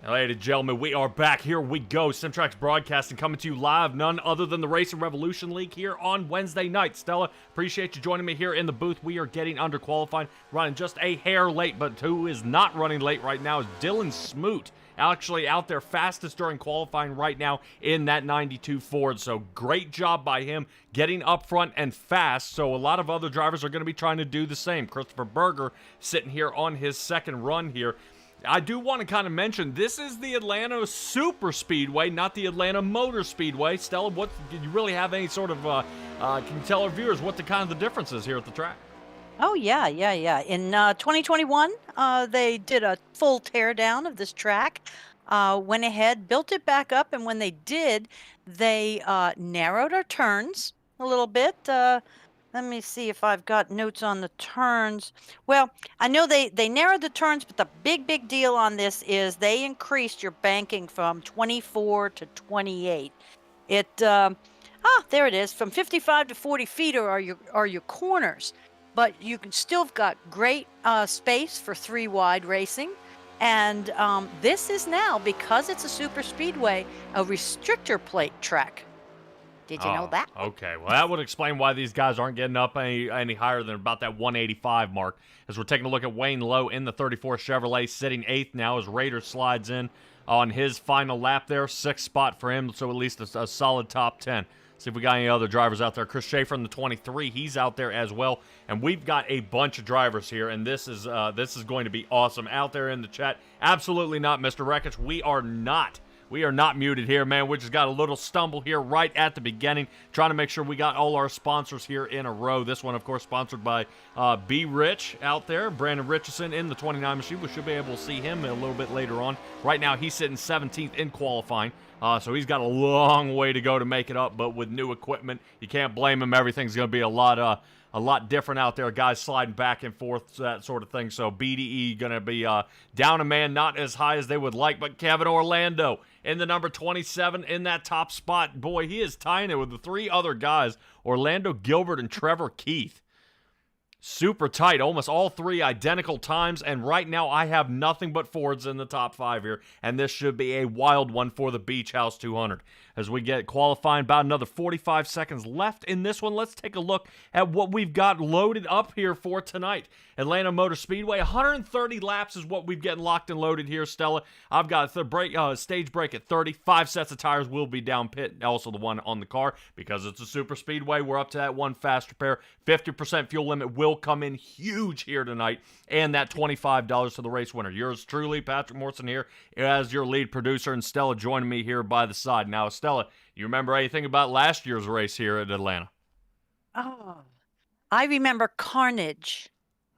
Ladies and gentlemen, we are back. Here we go. Simtrax Broadcasting coming to you live, none other than the Racing Revolution League here on Wednesday night. Stella, appreciate you joining me here in the booth. We are getting under qualifying, running just a hair late, but who is not running late right now is Dylan Smoot. Actually out there fastest during qualifying right now in that 92 Ford. So great job by him getting up front and fast. So a lot of other drivers are going to be trying to do the same. Christopher Berger sitting here on his second run here. I do want to kind of mention, this is the Atlanta Super Speedway, not the Atlanta Motor Speedway. Stella, what, do you really have any sort of, can you tell our viewers what the kind of the difference is here at the track? Oh, yeah. In 2021, they did a full teardown of this track, went ahead, built it back up, and when they did, they narrowed our turns a little bit. Let me see if I've got notes on the turns. Well, I know they narrowed the turns, but the big deal on this is they increased your banking from 24 to 28. There it is. From 55 to 40 feet are your corners, but you can still have got great space for 3 wide racing. And this is now, because it's a super speedway, a restrictor plate track. Did you know that? Okay, well, that would explain why these guys aren't getting up any higher than about that 185 mark. As we're taking a look at Wayne Lowe in the 34 Chevrolet, sitting 8th now as Rader slides in on his final lap there. 6th spot for him, so at least a solid top 10. See if we got any other drivers out there. Chris Schaefer in the 23, he's out there as well. And we've got a bunch of drivers here, and this is going to be awesome. Out there in the chat, absolutely not, Mr. Rekich. We are not muted here, man. We just got a little stumble here right at the beginning, trying to make sure we got all our sponsors here in a row. This one, of course, sponsored by Be Rich out there. Brandon Richardson in the 29 machine. We should be able to see him a little bit later on. Right now, he's sitting 17th in qualifying, so he's got a long way to go to make it up, but with new equipment, you can't blame him. Everything's going to be a lot different out there. Guys sliding back and forth, that sort of thing. So BDE going to be down a man, not as high as they would like, but Kevin Orlando in the number 27 in that top spot. Boy, he is tying it with the 3 other guys, Orlando Gilbert and Trevor Keith. Super tight, almost all 3 identical times, and right now I have nothing but Fords in the top 5 here, and this should be a wild one for the Beach House 200. As we get qualifying, about another 45 seconds left in this one, let's take a look at what we've got loaded up here for tonight. Atlanta Motor Speedway, 130 laps is what we've getting locked and loaded here, Stella. I've got a stage break at 30. 5 sets of tires will be down pit, also the one on the car. Because it's a super speedway, we're up to that 1 fast repair. 50% fuel limit will come in huge here tonight, and that $25 to the race winner. Yours truly, Patrick Morrison here as your lead producer, and Stella joining me here by the side. Now, Stella, you remember anything about last year's race here at Atlanta? Oh, I remember carnage.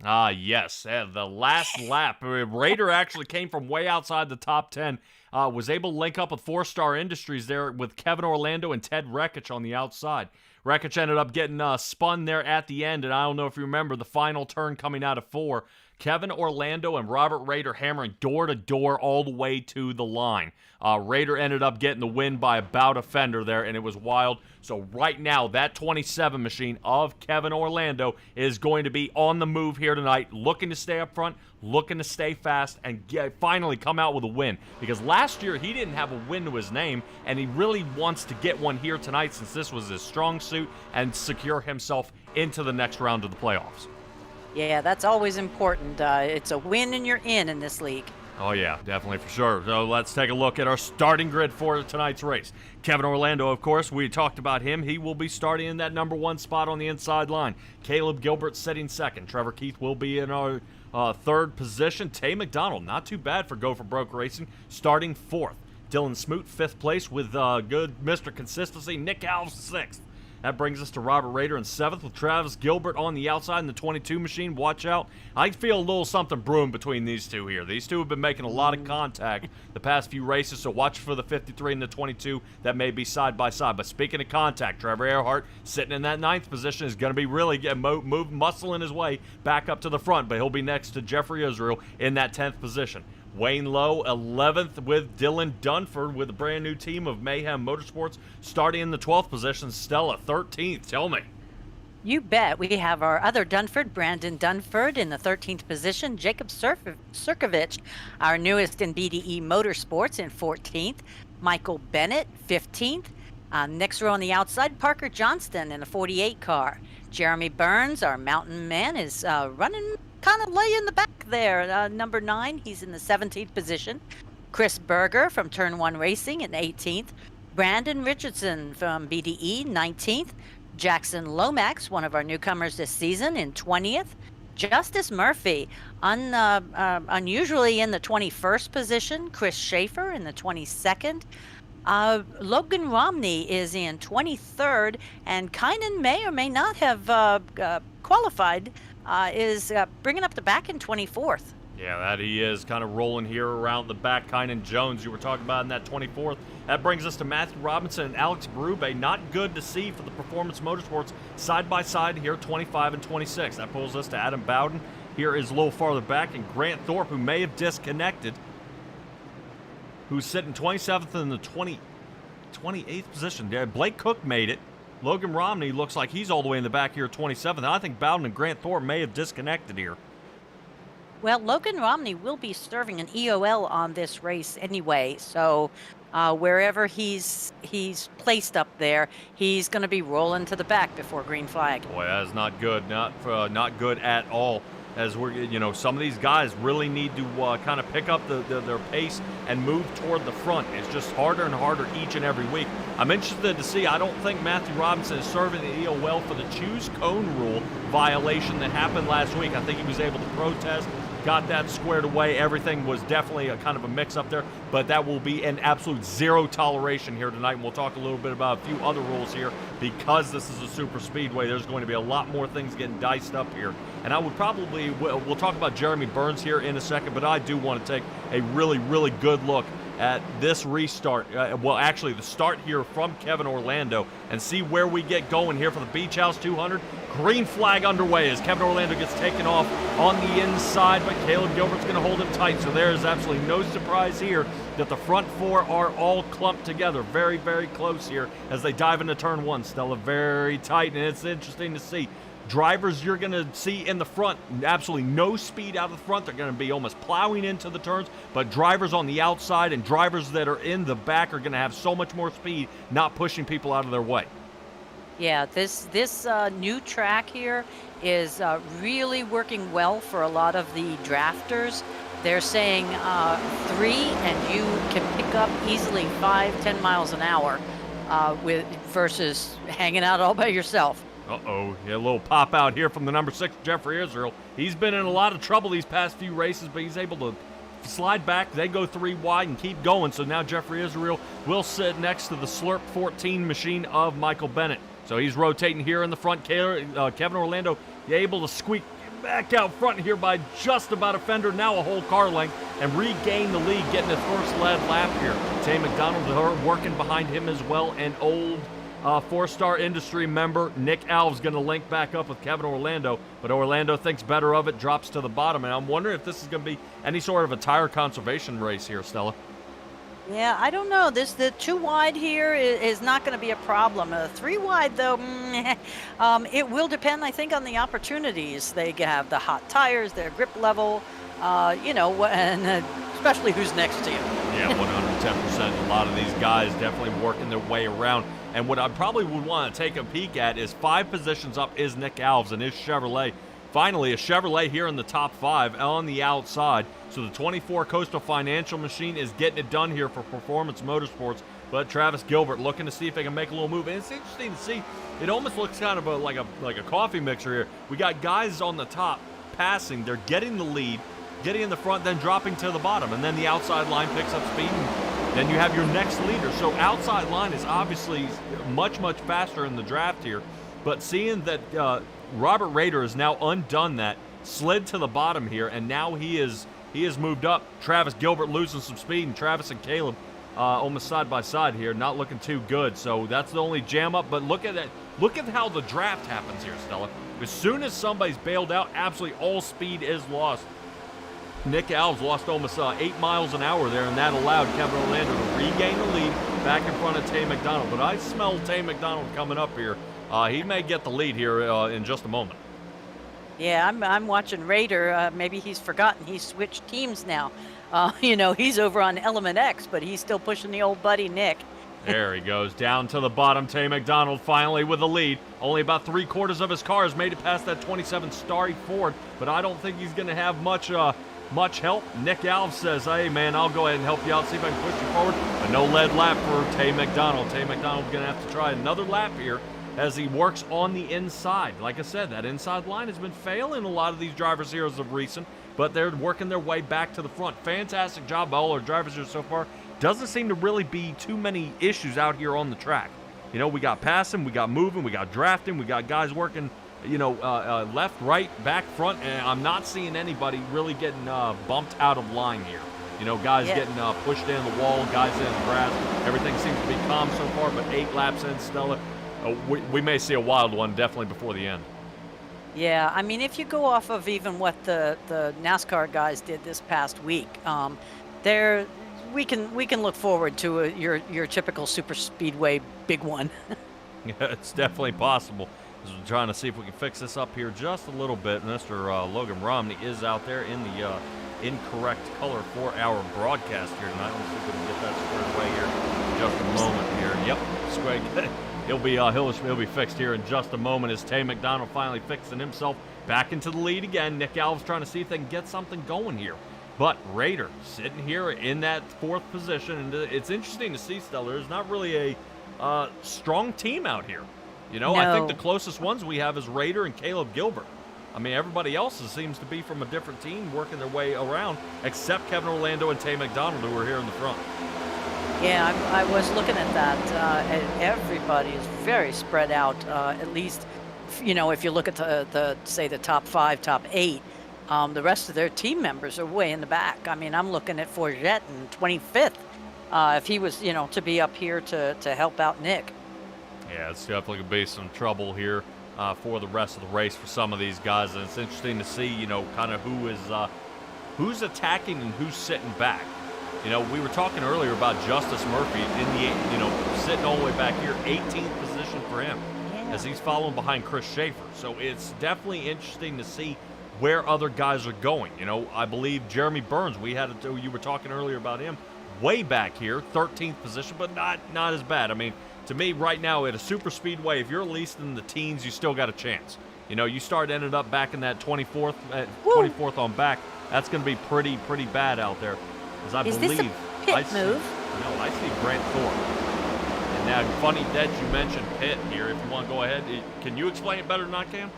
Ah, yes. The last lap, Rader actually came from way outside the top 10. Was able to link up with 4 Star Industries there with Kevin Orlando and Ted Rekich on the outside. Rekich ended up getting spun there at the end, and I don't know if you remember the final turn coming out of 4. Kevin Orlando and Robert Rader hammering door-to-door all the way to the line. Rader ended up getting the win by about a fender there, and it was wild. So right now, that 27 machine of Kevin Orlando is going to be on the move here tonight, looking to stay up front, looking to stay fast, and finally come out with a win. Because last year, he didn't have a win to his name, and he really wants to get one here tonight since this was his strong suit and secure himself into the next round of the playoffs. Yeah, that's always important. It's a win and you're in this league. Oh, yeah, definitely for sure. So let's take a look at our starting grid for tonight's race. Kevin Orlando, of course, we talked about him. He will be starting in that number 1 spot on the inside line. Caleb Gilbert sitting 2nd. Trevor Keith will be in our 3rd position. Tay McDonald, not too bad for Go for Broke Racing, starting 4th. Dylan Smoot, 5th place with good Mr. Consistency. Nick Alves, 6th. That brings us to Robert Rader in 7th with Travis Gilbert on the outside in the 22 machine. Watch out. I feel a little something brewing between these two here. These two have been making a lot of contact the past few races, so watch for the 53 and the 22 that may be side by side. But speaking of contact, Trevor Earhart sitting in that 9th position is going to be really muscling his way back up to the front, but he'll be next to Jeffrey Israel in that 10th position. Wayne Lowe, 11th with Dylan Dunford with a brand new team of Mayhem Motorsports. Starting in the 12th position, Stella, 13th. Tell me. You bet. We have our other Dunford, Brandon Dunford, in the 13th position. Jacob Surkovich, our newest in BDE Motorsports, in 14th. Michael Bennett, 15th. Next row on the outside, Parker Johnston in a 48 car. Jeremy Burns, our mountain man, is running kind of lay in the back there. Number 9, he's in the 17th position. Chris Berger from Turn 1 Racing in 18th. Brandon Richardson from BDE, 19th. Jackson Lomax, one of our newcomers this season, in 20th. Justice Murphy, unusually in the 21st position. Chris Schaefer in the 22nd. Logan Romney is in 23rd, and Kynan may or may not have qualified, is bringing up the back in 24th. Yeah, that he is, kind of rolling here around the back. Kynan Jones, you were talking about in that 24th. That brings us to Matthew Robinson and Alex Berube. Not good to see for the Performance Motorsports side by side here, 25 and 26. That pulls us to Adam Bowden. Here is a little farther back, and Grant Thorpe, who may have disconnected, who's sitting 27th in the 28th position. Yeah, Blake Cook made it. Logan Romney looks like he's all the way in the back here, 27th. And I think Bowden and Grant Thorpe may have disconnected here. Well, Logan Romney will be serving an EOL on this race anyway, so wherever he's placed up there, he's going to be rolling to the back before green flag. Boy, that is not good. Not good at all. As we're, some of these guys really need to kind of pick up their pace and move toward the front. It's just harder and harder each and every week. I'm interested to see. I don't think Matthew Robinson is serving the EOL for the choose cone rule violation that happened last week. I think he was able to protest, got that squared away. Everything was definitely a kind of a mix-up there, but that will be an absolute zero toleration here tonight, and we'll talk a little bit about a few other rules here. Because this is a super speedway, there's going to be a lot more things getting diced up here. And I would probably, we'll talk about Jeremy Burns here in a second, but I do want to take a really, really good look at this restart. Well, actually, the start here from Kevin Orlando, and see where we get going here for the Beach House 200. Green flag underway as Kevin Orlando gets taken off on the inside, but Caleb Gilbert's going to hold him tight. So there is absolutely no surprise here that the front four are all clumped together. Very, very close here as they dive into turn 1. Stella very tight, and it's interesting to see. Drivers you're going to see in the front, absolutely no speed out of the front. They're going to be almost plowing into the turns, but drivers on the outside and drivers that are in the back are going to have so much more speed, not pushing people out of their way. Yeah, this new track here is really working well for a lot of the drafters. They're saying 3, and you can pick up easily 5-10 miles an hour versus hanging out all by yourself. Uh-oh, yeah, a little pop out here from the number 6, Jeffrey Israel. He's been in a lot of trouble these past few races, but he's able to slide back. They go 3 wide and keep going. So now Jeffrey Israel will sit next to the Slurp 14 machine of Michael Bennett. So he's rotating here in the front. Kevin Orlando able to squeak back out front here by just about a fender, now a whole car length, and regain the lead, getting his first lead lap here. Tay McDonald working behind him as well, and old 4-star industry member Nick Alves going to link back up with Kevin Orlando, but Orlando thinks better of it, drops to the bottom, and I'm wondering if this is going to be any sort of a tire conservation race here, Stella. Yeah, I don't know. The 2 wide here is not going to be a problem. 3 wide, though, it will depend, I think, on the opportunities. They have the hot tires, their grip level, and especially who's next to you. Yeah, 110%. A lot of these guys definitely working their way around. And what I probably would want to take a peek at is 5 positions up is Nick Alves and his Chevrolet. Finally, a Chevrolet here in the top 5 on the outside. So the 24 Coastal Financial machine is getting it done here for Performance Motorsports. But Travis Gilbert looking to see if they can make a little move. And it's interesting to see. It almost looks kind of like a coffee mixer here. We got guys on the top passing. They're getting the lead, getting in the front, then dropping to the bottom. And then the outside line picks up speed. And then you have your next leader. So outside line is obviously much, much faster in the draft here. But seeing that Robert Roeder has now undone that, slid to the bottom here, and now he is moved up. Travis Gilbert losing some speed, and Travis and Caleb almost side by side here, not looking too good. So that's the only jam up. But look at that. Look at how the draft happens here, Stella. As soon as somebody's bailed out, absolutely all speed is lost. Nick Alves lost almost 8 miles an hour there, and that allowed Kevin Orlando to regain the lead back in front of Tay McDonald. But I smell Tay McDonald coming up here He may get the lead here in just a moment. Yeah, I'm watching Raider. Maybe he's forgotten he's switched teams now. He's over on Element X, but he's still pushing the old buddy Nick. There he goes, down to the bottom. Tay McDonald finally with the lead. Only about 3/4 of his cars made it past that 27 Starry Ford, but I don't think he's going to have much help. Nick Alves says, hey, man, I'll go ahead and help you out, see if I can push you forward. But no lead lap for Tay McDonald. Tay McDonald's going to have to try another lap here as he works on the inside. Like I said, that inside line has been failing a lot of these drivers here as of recent, but they're working their way back to the front. Fantastic job by all our drivers here so far. Doesn't seem to really be too many issues out here on the track. We got passing, we got moving, we got drafting, we got guys working, left, right, back, front, and I'm not seeing anybody really getting bumped out of line here. Guys getting pushed in the wall, guys in the grass. Everything seems to be calm so far, but 8 laps in, Stella. We may see a wild one definitely before the end. Yeah, I mean, if you go off of even what the NASCAR guys did this past week, we can look forward to your typical super speedway big one. Yeah, it's definitely possible. We're trying to see if we can fix this up here just a little bit. Mr. Logan Romney is out there in the incorrect color for our broadcast here tonight. Let's see if we can get that squared away here in just a moment here. Yep, squared. He'll be fixed here in just a moment as Tay McDonald finally fixing himself back into the lead again. Nick Alves trying to see if they can get something going here. But Raider sitting here in that 4th position, and it's interesting to see, Stella. There's not really a strong team out here. No. I think the closest ones we have is Raider and Caleb Gilbert. I mean, everybody else seems to be from a different team working their way around, except Kevin Orlando and Tay McDonald, who are here in the front. Yeah, I was looking at that, and everybody is very spread out. At least, if you look at the top 5, top 8, the rest of their team members are way in the back. I mean, I'm looking at Forget in 25th. If he was, to be up here to help out Nick. Yeah, it's definitely going to be some trouble here for the rest of the race for some of these guys, and it's interesting to see, kind of who's attacking and who's sitting back. We were talking earlier about Justice Murphy sitting all the way back here, 18th position for him, as he's following behind Chris Schaefer. So it's definitely interesting to see where other guys are going. I believe Jeremy Burns, you were talking earlier about him, way back here, 13th position, but not as bad. I mean, to me, right now at a super speedway, if you're at least in the teens, you still got a chance. You ended up back in that 24th on back. That's going to be pretty bad out there. Is this a pit move? No, I see Grant Thorpe. And now, funny that you mentioned pit here. If you want to go ahead, can you explain it better than I can?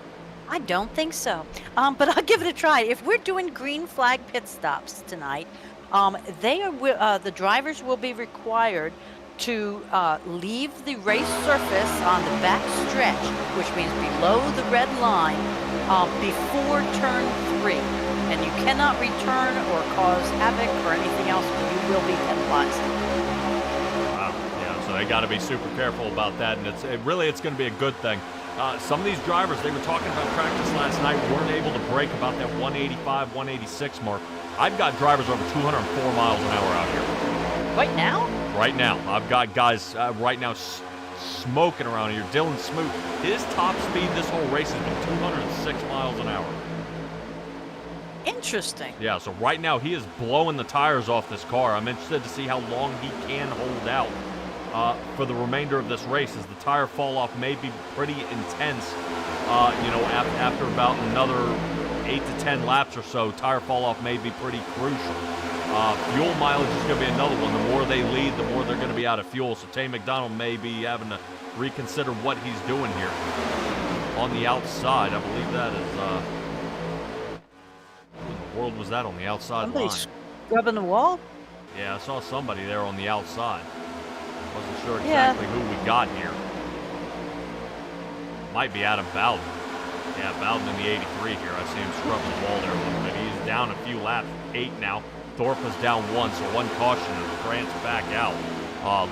I don't think so, but I'll give it a try. If we're doing green flag pit stops tonight, the drivers will be required to leave the race surface on the back stretch, which means below the red line, before turn 3. And you cannot return or cause havoc or anything else, or you will be penalized. Wow, yeah, so they got to be super careful about that, and it's going to be a good thing. Some of these drivers, they were talking about practice last night, weren't able to break about that 185, 186 mark. I've got drivers over 204 miles an hour out here. Right now? Right now. I've got guys right now smoking around here. Dylan Smoot, his top speed this whole race has been 206 miles an hour. Interesting. Yeah, so right now he is blowing the tires off this car. I'm interested to see how long he can hold out for the remainder of this race, as the tire fall off may be pretty intense. After about another 8 to 10 laps or so, tire fall off may be pretty crucial. Fuel mileage is going to be another one. The more they lead, the more they're going to be out of fuel. So Tay McDonald may be having to reconsider what he's doing here. On the outside, I believe that is... Who in the world was that on the outside line? Somebody's scrubbing the wall? Yeah, I saw somebody there on the outside. Wasn't sure exactly who we got here. Might be Adam Bowden. Yeah, Bowden in the 83 here. I see him scrubbing the wall there a little bit. He's down a few laps, 8 now. Thorpe is down 1, so 1 caution, and Grant's back out.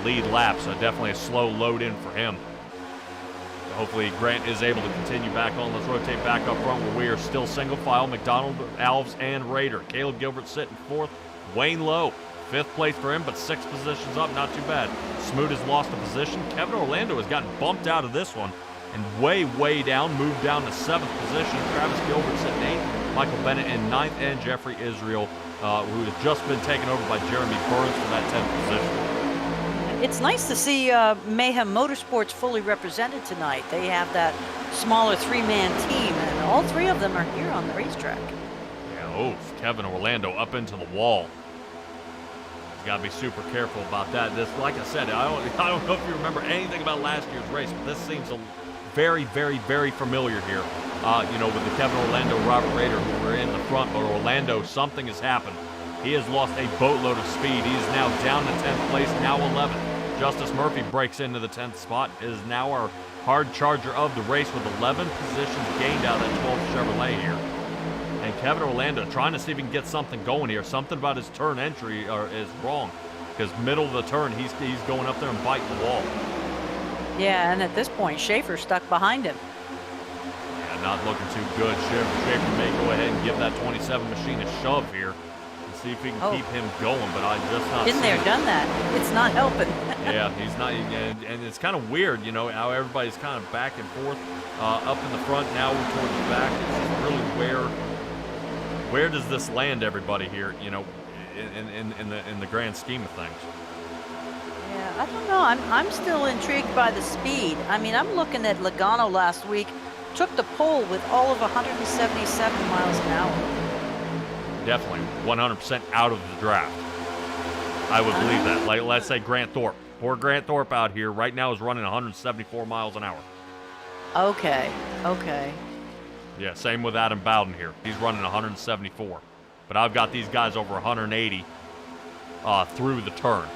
Lead lap, so definitely a slow load in for him. So hopefully Grant is able to continue back on. Let's rotate back up front where we are still single file. McDonald, Alves, and Rader. Caleb Gilbert sitting 4th. Wayne Lowe, 5th place for him, but 6 positions up, not too bad. Smoot has lost a position. Kevin Orlando has gotten bumped out of this one. And way down, moved down to 7th position. Travis Gilbert's in 8th, Michael Bennett in 9th, and Jeffrey Israel, who has just been taken over by Jeremy Burns for that 10th position. It's nice to see Mayhem Motorsports fully represented tonight. They have that smaller 3-man team, and all 3 of them are here on the racetrack. Yeah, Kevin Orlando up into the wall. He's got to be super careful about that. This, like I said, I don't know if you remember anything about last year's race, but this seems very familiar here. With the Kevin Orlando, Robert Roeder, who were in the front, but Orlando, something has happened. He has lost a boatload of speed. He is now down to 10th place, now 11th. Justice Murphy breaks into the 10th spot, is now our hard charger of the race with 11 positions gained out of that 12th Chevrolet here. And Kevin Orlando trying to see if he can get something going here. Something about his turn entry is wrong, because middle of the turn, he's going up there and biting the wall. Yeah, and at this point, Schaefer's stuck behind him. Yeah, not looking too good. Schaefer may go ahead and give that 27 machine a shove here and see if he can keep him going, but I just not Been there, done that. It's not helping. Yeah, he's not, and it's kind of weird, how everybody's kind of back and forth, up in the front, now we're towards the back. It's just really where does this land everybody here, in the grand scheme of things? Yeah, I don't know. I'm still intrigued by the speed. I mean, I'm looking at Logano last week, took the pole with all of 177 miles an hour. Definitely 100% out of the draft. I would believe that. Like, let's say Grant Thorpe. Poor Grant Thorpe out here right now is running 174 miles an hour. Okay. Yeah, same with Adam Bowden here. He's running 174. But I've got these guys over 180 through the turn.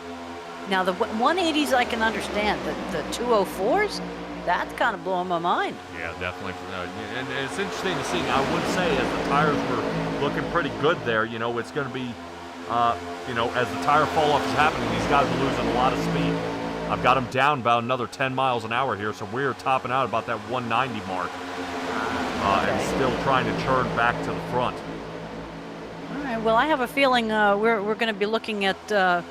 Now, the 180s I can understand. The 204s, that's kind of blowing my mind. Yeah, definitely. And it's interesting to see. I would say as the tires were looking pretty good there, it's going to be, as the tire fall-off is happening, these guys are losing a lot of speed. I've got them down about another 10 miles an hour here, so we're topping out about that 190 mark. And still trying to churn back to the front. All right. Well, I have a feeling we're going to be looking at a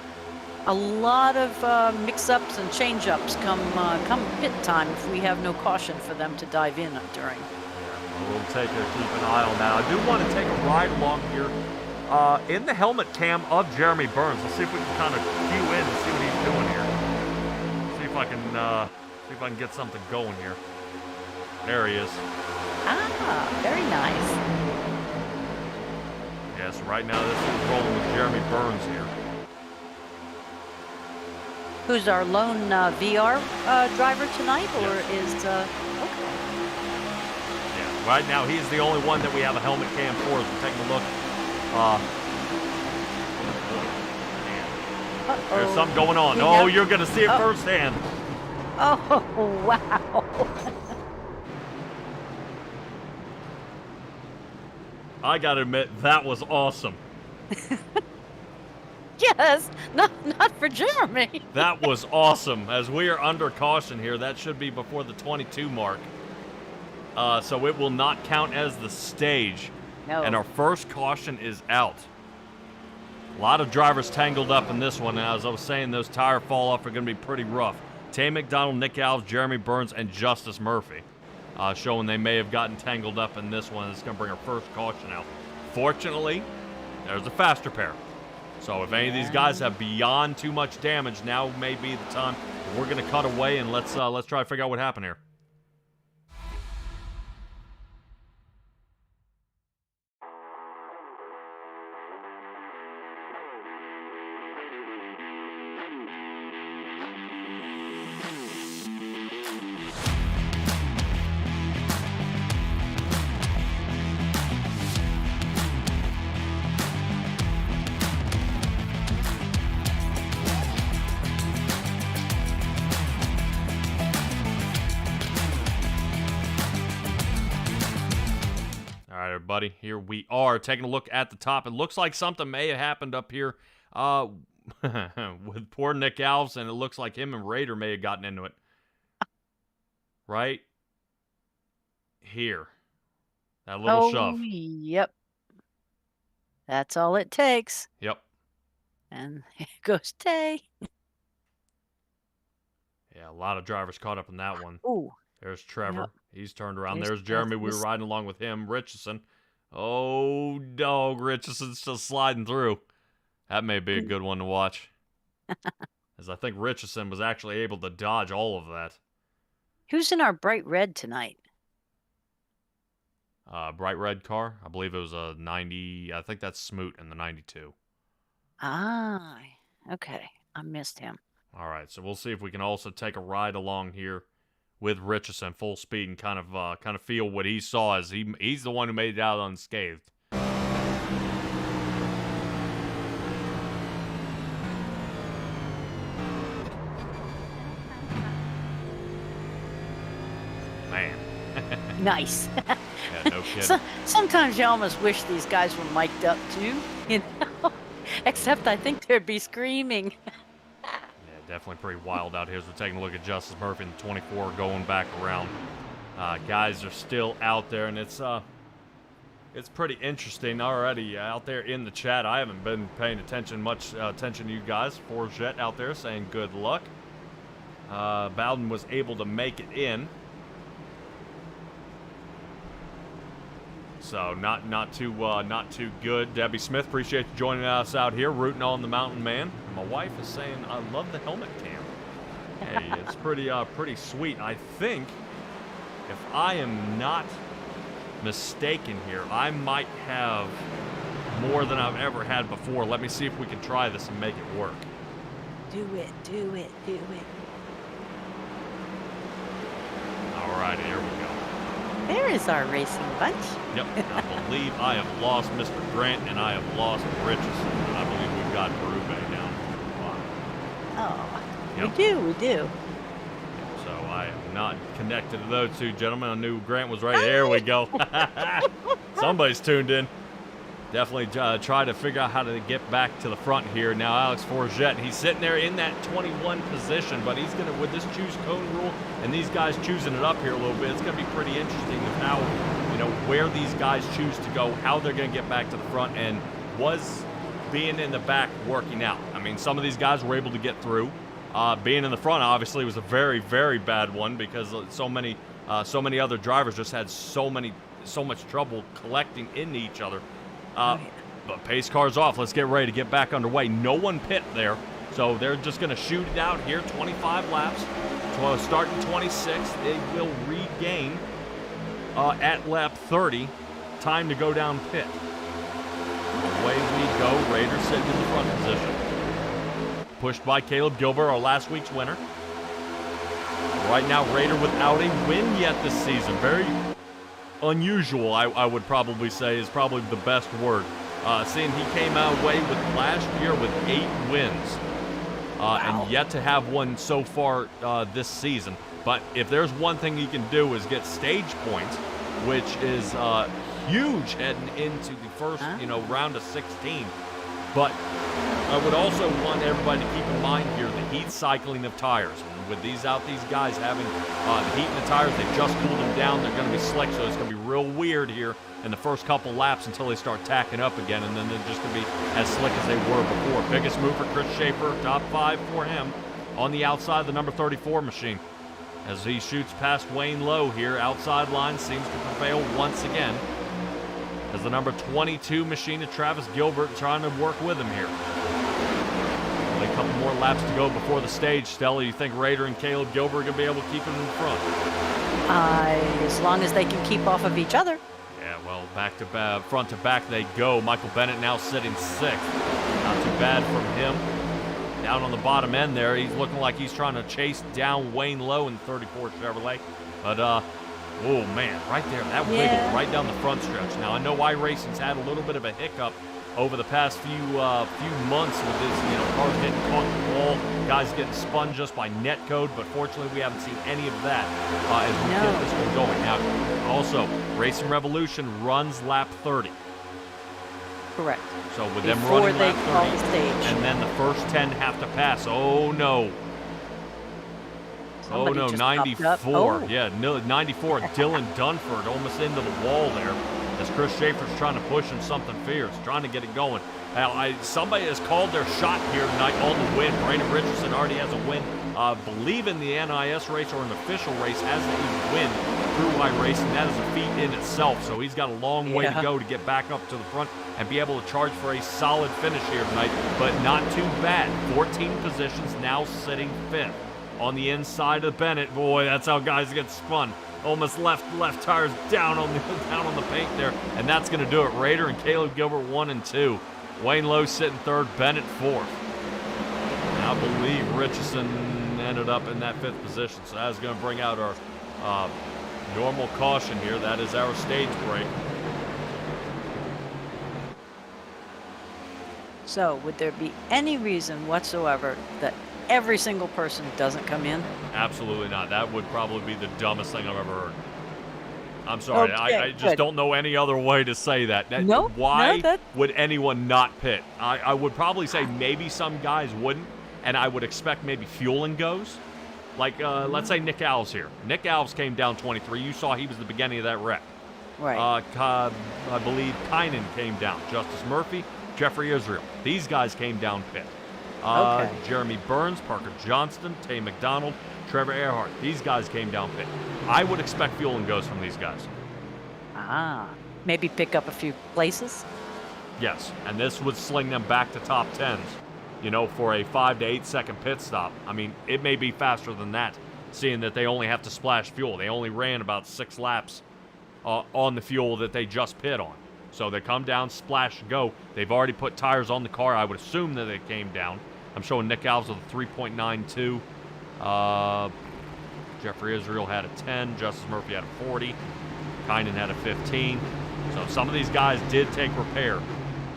lot of mix-ups and change-ups come pit time if we have no caution for them to dive in during. Yeah, we'll keep an eye on that. I do want to take a ride along here in the helmet cam of Jeremy Burns. Let's see if we can kind of cue in and see what he's doing here. See if I can get something going here. There he is. Ah, very nice. Yeah, so right now this is rolling with Jeremy Burns here. Who's our lone VR driver tonight, or is okay? Yeah, right now he's the only one that we have a helmet cam for. As we're taking a look. There's something going on. You're going to see it firsthand. Oh, wow. I gotta admit, that was awesome. Yes, not for Jeremy. That was awesome. As we are under caution here, that should be before the 22 mark. So it will not count as the stage. No. And our first caution is out. A lot of drivers tangled up in this one. And as I was saying, those tire fall-off are going to be pretty rough. Tay McDonald, Nick Alves, Jeremy Burns, and Justice Murphy. Showing they may have gotten tangled up in this one. It's going to bring our first caution out. Fortunately, there's a faster pair. So if any of these guys have beyond too much damage, now may be the time. We're going to cut away and let's try to figure out what happened here. Everybody, here we are taking a look at the top. It looks like something may have happened up here with poor Nick Alves, and it looks like him and Raider may have gotten into it. Right here. That little shove. Yep. That's all it takes. Yep. And here goes Tay. Yeah, a lot of drivers caught up in that one. Ooh. There's Trevor. Yep. He's turned around. There's There's Jeremy. We were riding along with him. Richardson. Oh, dog. Richardson's still sliding through. That may be a good one to watch. As I think Richardson was actually able to dodge all of that. Who's in our bright red tonight? Bright red car. I believe it was a 90. I think that's Smoot in the 92. Ah, okay. I missed him. All right, so we'll see if we can also take a ride along here with Richardson full speed and kind of feel what he saw, as he's the one who made it out unscathed. Man. Nice. Yeah, no kidding. Sometimes you almost wish these guys were mic'd up too, you know? Except I think they'd be screaming. Yeah, definitely pretty wild out here as we're taking a look at Justice Murphy in the 24 going back around. Guys are still out there, and it's pretty interesting already out there in the chat. I haven't been paying much attention to you guys. Forget out there saying good luck. Bowden was able to make it in. So not too good. Debbie Smith, appreciate you joining us out here, rooting on the Mountain Man. My wife is saying I love the helmet cam. Hey, it's pretty sweet. I think, if I am not mistaken here, I might have more than I've ever had before. Let me see if we can try this and make it work. Do it, do it, do it. All right, here we go. There is our racing bunch. Yep, I believe I have lost Mr. Grant and I have lost Richardson. And I believe we've got Berube down at the bottom. Oh, Yep. we do. So I am not connected to those two gentlemen. I knew Grant was right. There we go. Somebody's tuned in. Definitely try to figure out how to get back to the front here. Now Alex Forget, he's sitting there in that 21 position, but he's going to, with this choose cone rule and these guys choosing it up here a little bit, it's going to be pretty interesting of how, where these guys choose to go, how they're going to get back to the front, and was being in the back working out. I mean, some of these guys were able to get through. Being in the front obviously was a very, very bad one, because so many other drivers just had so much trouble collecting into each other. But pace car's off. Let's get ready to get back underway. No one pit there, so they're just going to shoot it out here. 25 laps. Starting 26, they will regain at lap 30. Time to go down pit. Away we go. Raiders sitting in the front position. Pushed by Caleb Gilbert, our last week's winner. Right now, Raider without a win yet this season. Very unusual, I would probably say, is probably the best word. Seeing he came out away with last year with 8 wins. Wow. And yet to have one so far this season. But if there's one thing he can do is get stage points, which is huge heading into the first, round of 16. But I would also want everybody to keep in mind here the heat cycling of tires. And with these guys having the heat in the tires, they just cooled them down. They're going to be slick, so it's going to be real weird here in the first couple laps until they start tacking up again, and then they're just going to be as slick as they were before. Biggest move for Chris Schaefer, top 5 for him on the outside of the number 34 machine. As he shoots past Wayne Lowe here, outside line seems to prevail once again. As the number 22 machine of Travis Gilbert trying to work with him here. Only a couple more laps to go before the stage. Stella, you think Raider and Caleb Gilbert are going to be able to keep him in front? As long as they can keep off of each other. Yeah, well, back to back, front to back they go. Michael Bennett now sitting 6th. Not too bad from him. Down on the bottom end there, he's looking like he's trying to chase down Wayne Lowe in the 34 Chevrolet. But, oh man, right there, that wiggle right down the front stretch. Now, I know iRacing's had a little bit of a hiccup over the past few months with this, cars getting caught in the wall, guys getting spun just by netcode, but fortunately we haven't seen any of that as we get this one going. Now, also, Racing Revolution runs lap 30. Correct. So with them Before running they lap call 30, the stage. and then the first 10 have to pass. Oh no. Somebody oh no, just 94. popped up. Oh. Yeah, 94. Dylan Dunford almost into the wall there. As Chris Schaefer's trying to push him something fierce, trying to get it going. Now, somebody has called their shot here tonight on the win. Brandon Richardson already has a win. Believe in the NIS race or an official race has a win through iRacing. That is a feat in itself. So he's got a long way to go to get back up to the front and be able to charge for a solid finish here tonight. But not too bad. 14 positions, now sitting 5th. On the inside of Bennett. Boy, that's how guys get spun. Almost left tires down on the paint there. And that's going to do it. Rader and Caleb Gilbert 1 and 2. Wayne Lowe sitting 3rd, Bennett 4th. And I believe Richardson ended up in that 5th position. So that's going to bring out our normal caution here. That is our stage break. So would there be any reason whatsoever that every single person doesn't come in? Absolutely not. That would probably be the dumbest thing I've ever heard. I'm sorry. Okay, I just don't know any other way to say that. Why would anyone not pit? I would probably say maybe some guys wouldn't, and I would expect maybe fueling goes. Like, let's say Nick Alves here. Nick Alves came down 23. You saw he was the beginning of that wreck. Right. I believe Kynan came down. Justice Murphy, Jeffrey Israel. These guys came down pit. Jeremy Burns, Parker Johnston, Tay McDonald, Trevor Earhart. These guys came down pit. I would expect fuel and goes from these guys. Maybe pick up a few places? Yes, and this would sling them back to top 10s, you know, for a 5 to 8 second pit stop. I mean, it may be faster than that, seeing that they only have to splash fuel. They only ran about 6 laps on the fuel that they just pit on. So they come down, splash, go. They've already put tires on the car. I would assume that they came down. I'm showing Nick Alves with a 3.92. Jeffrey Israel had a 10. Justice Murphy had a 40. Kynan had a 15. So some of these guys did take repair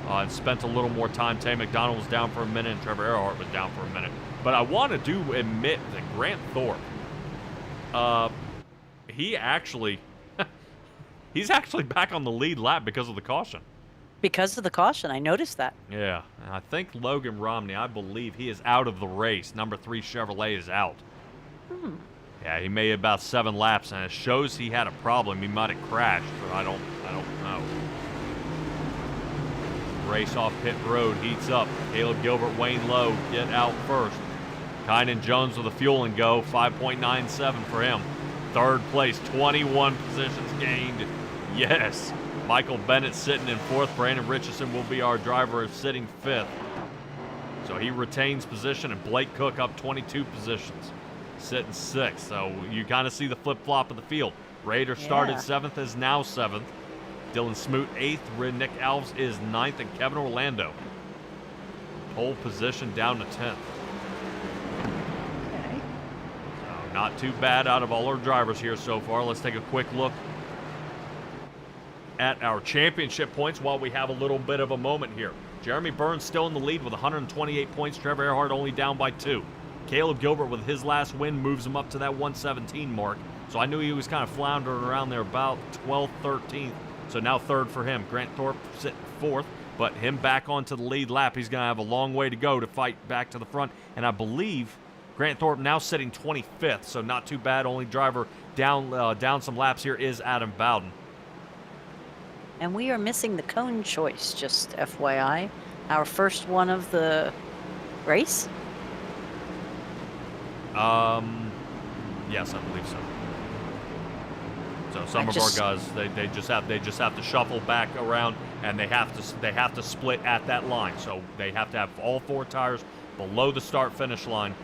and spent a little more time. Tay McDonald was down for a minute, and Trevor Earhart was down for a minute. But I want to admit that Grant Thorpe, he's actually back on the lead lap because of the caution. Because of the caution, I noticed that. Yeah, and I think Logan Romney, I believe he is out of the race. Number 3 Chevrolet is out. Yeah, he made about 7 laps, and it shows he had a problem. He might have crashed, but I don't know. Race off pit road heats up. Caleb Gilbert, Wayne Lowe get out first. Kynan Jones with a fuel and go, 5.97 for him. 3rd place, 21 positions gained. Yes. Michael Bennett sitting in 4th. Brandon Richardson will be our driver, sitting 5th. So he retains position, and Blake Cook up 22 positions, sitting 6th. So you kind of see the flip-flop of the field. Rader started 7th, is now 7th. Dylan Smoot 8th. Nick Alves is 9th, and Kevin Orlando pole position down to 10th. Okay. So not too bad out of all our drivers here so far. Let's take a quick look at our championship points while we have a little bit of a moment here. Jeremy Burns still in the lead with 128 points. Trevor Earhart only down by 2. Caleb Gilbert with his last win moves him up to that 117 mark. So I knew he was kind of floundering around there about 12th, 13th. So now 3rd for him. Grant Thorpe sitting 4th, but him back onto the lead lap. He's going to have a long way to go to fight back to the front. And I believe Grant Thorpe now sitting 25th, so not too bad. Only driver down some laps here is Adam Bowden. And we are missing the cone choice, just FYI. Our first one of the race? Yes, I believe so. So some of our guys, they just have to shuffle back around, and they have to split at that line. So they have to have all 4 tires below the start-finish line,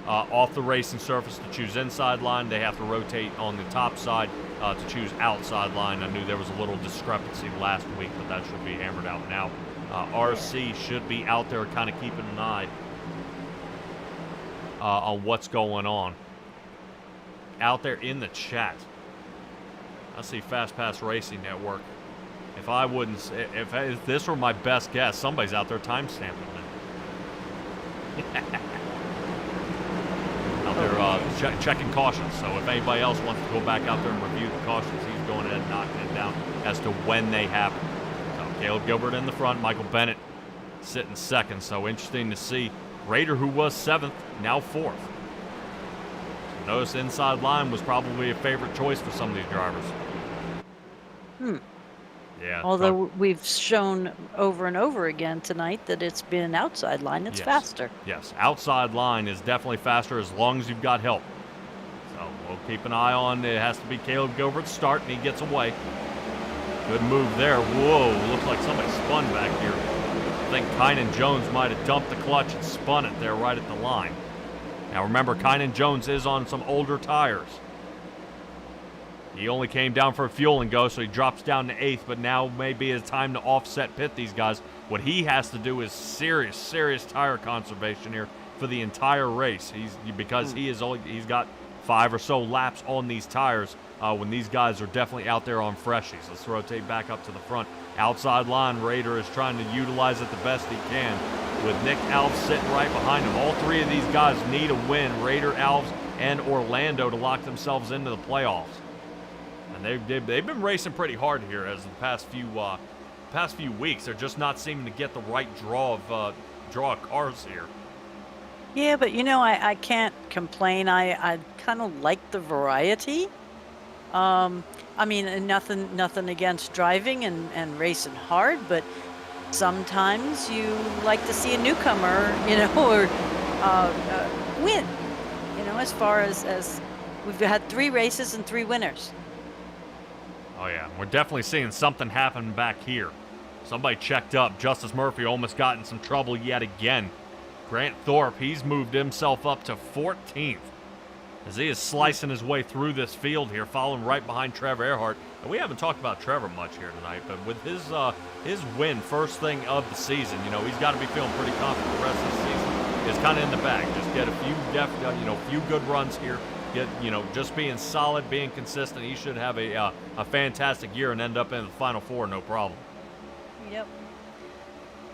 off the racing surface to choose inside line. They have to rotate on the top side to choose outside line. I knew there was a little discrepancy last week, but that should be hammered out now. RC should be out there kind of keeping an eye on what's going on. Out there in the chat, I see Fast Pass Racing Network. If this were my best guess, somebody's out there timestamping it. Out there checking cautions. So if anybody else wants to go back out there and review the cautions, he's going ahead and knocking it down as to when they happen. So Caleb Gilbert in the front, Michael Bennett sitting 2nd. So interesting to see. Rader, who was 7th, now 4th. So notice inside line was probably a favorite choice for some of these drivers. Yeah. Although we've shown over and over again tonight that it's been outside line, it's Yes. faster. Yes. Outside line is definitely faster as long as you've got help. So we'll keep an eye on. It has to be Caleb Gilbert's start, and he gets away. Good move there. Whoa, looks like somebody spun back here. I think Kynan Jones might have dumped the clutch and spun it there right at the line. Now remember, Kynan Jones is on some older tires. He only came down for a fuel and go, so he drops down to 8th, but now may be his time to offset pit these guys. What he has to do is serious tire conservation here for the entire race. Because he's got 5 or so laps on these tires when these guys are definitely out there on freshies. Let's rotate back up to the front. Outside line, Rader is trying to utilize it the best he can with Nick Alves sitting right behind him. All 3 of these guys need a win, Rader, Alves, and Orlando, to lock themselves into the playoffs. And they've been racing pretty hard here as the past few weeks. They're just not seeming to get the right draw of cars here. Yeah, but I can't complain. I kind of like the variety. I mean, nothing against driving and racing hard, but sometimes you like to see a newcomer, or win. As far as we've had 3 races and 3 winners. Oh yeah, we're definitely seeing something happen back here. Somebody checked up. Justice Murphy almost got in some trouble yet again. Grant Thorpe, he's moved himself up to 14th as he is slicing his way through this field here, following right behind Trevor Earhart. And we haven't talked about Trevor much here tonight, but with his win first thing of the season, he's got to be feeling pretty confident the rest of the season is kind of in the bag. Just get a few good runs here. Get, just being solid, being consistent. He should have a fantastic year and end up in the Final Four, no problem. Yep.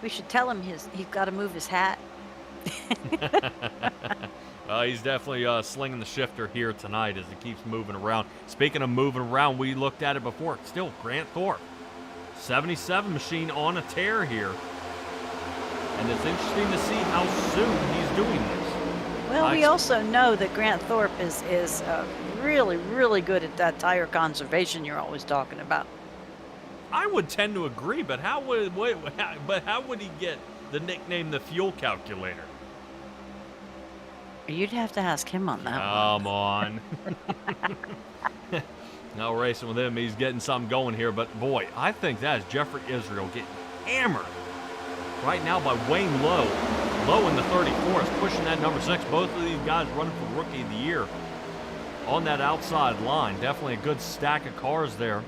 We should tell him he's got to move his hat. He's definitely slinging the shifter here tonight as he keeps moving around. Speaking of moving around, we looked at it before. Still, Grant Thorpe, 77 machine on a tear here. And it's interesting to see how soon he's doing this. Well, we also know that Grant Thorpe is really, really good at that tire conservation you're always talking about. I would tend to agree, but how would he get the nickname the fuel calculator? You'd have to ask him on that. Come on. No racing with him. He's getting something going here, but boy, I think that is Jeffrey Israel getting hammered right now by Wayne Lowe. Lowe in the 34 is pushing that number 6. Both of these guys running for Rookie of the Year on that outside line. Definitely a good stack of cars there.